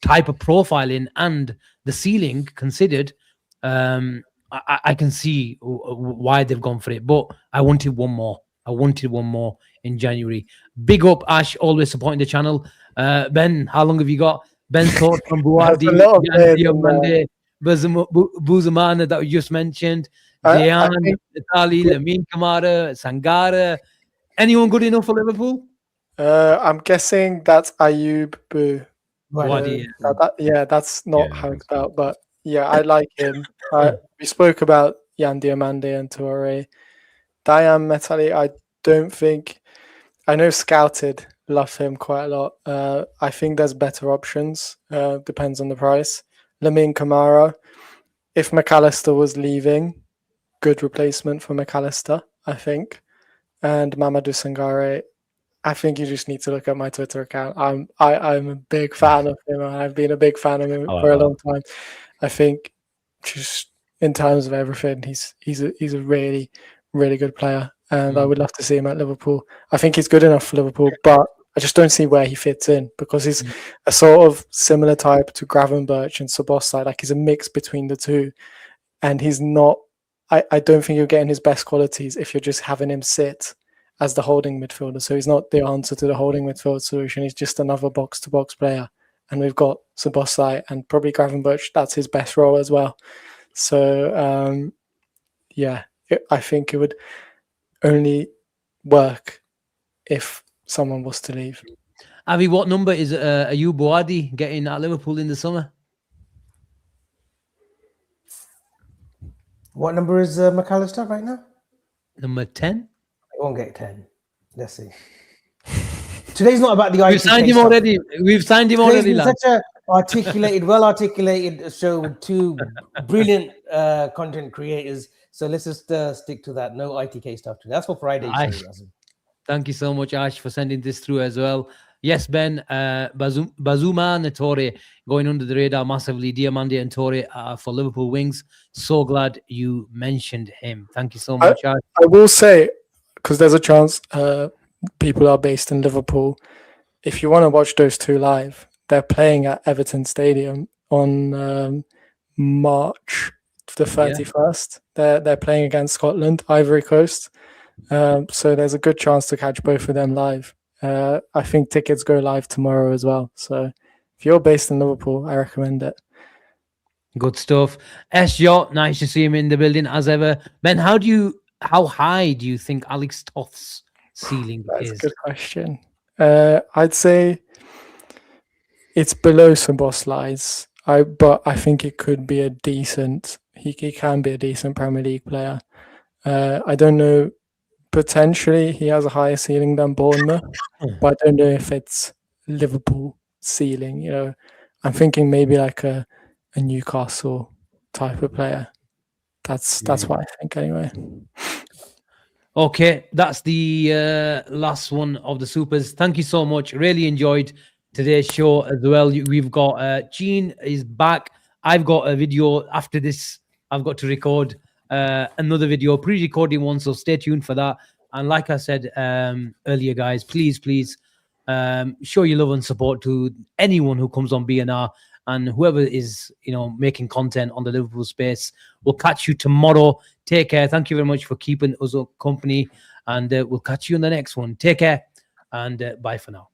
type of profile in and the ceiling considered, I can see why they've gone for it. But I wanted one more. In January. Big up, Ash, always supporting the channel. Ben, how long have you got? Ben's thoughts from Buardi, Buzumana that we just mentioned, Zayan, Itali, Lamine Kamara, Sangara. Anyone good enough for Liverpool? I'm guessing that's Ayub Boo. That's not how it's spelled, but yeah, I like him. We spoke about Yan Diomande and Toure. Diam Metali, I know Scouted love him quite a lot. I think there's better options. Depends on the price. Lamine Kamara, if McAllister was leaving, good replacement for McAllister, I think. And Mamadou Sangare, I think you just need to look at my Twitter account. I'm a big fan of him. I've been a big fan of him for a long time. I think just in terms of everything, he's a really, really good player. And I would love to see him at Liverpool. I think he's good enough for Liverpool, but I just don't see where he fits in because he's a sort of similar type to Gravenberch and Szoboszlai. Like he's a mix between the two. And he's not, I don't think you're getting his best qualities if you're just having him sit as the holding midfielder. So he's not the answer to the holding midfield solution. He's just another box-to-box player. And we've got Szoboszlai and probably Gravenberch. That's his best role as well. So, I think it would only work if someone was to leave. Avi, what number is Ayub Bouadi getting at Liverpool in the summer? What number is McAllister right now? Number 10. I won't get 10. Let's see. Today's not about the We've ITK signed him stuff. already. We've signed him Today's already, been lad. such a well-articulated show with two brilliant content creators. So let's just stick to that. No ITK stuff today. That's for Friday. Ash. Sorry, Asim. Thank you so much, Ash, for sending this through as well. Yes, Ben, Bazuma and Torre going under the radar massively. Diamande and Torre for Liverpool wings. So glad you mentioned him. Thank you so much, Ash. I will say, because there's a chance people are based in Liverpool. If you want to watch those two live, they're playing at Everton Stadium on March the 31st. They're playing against Scotland, Ivory Coast. So there's a good chance to catch both of them live. I think tickets go live tomorrow as well. So if you're based in Liverpool, I recommend it. Good stuff. Yacht, nice to see him in the building as ever. Ben, how high do you think Alex Toth's ceiling That's is? a good question. I'd say it's below Szoboszlai's. But I think it could be a decent. He can be a decent Premier League player. I don't know. Potentially, he has a higher ceiling than Bournemouth, but I don't know if it's Liverpool ceiling. You know, I'm thinking maybe like a Newcastle type of player. That's what I think anyway. Okay, that's the last one of the supers. Thank you so much. Really enjoyed today's show as well. We've got Gene is back. I've got a video after this. I've got to record another video, pre-recording one, so stay tuned for that. And like I said earlier, guys, please show your love and support to anyone who comes on BNR and whoever is making content on the Liverpool space. We'll catch you tomorrow. Take care. Thank you very much for keeping us up company, and we'll catch you in the next one. Take care, and bye for now.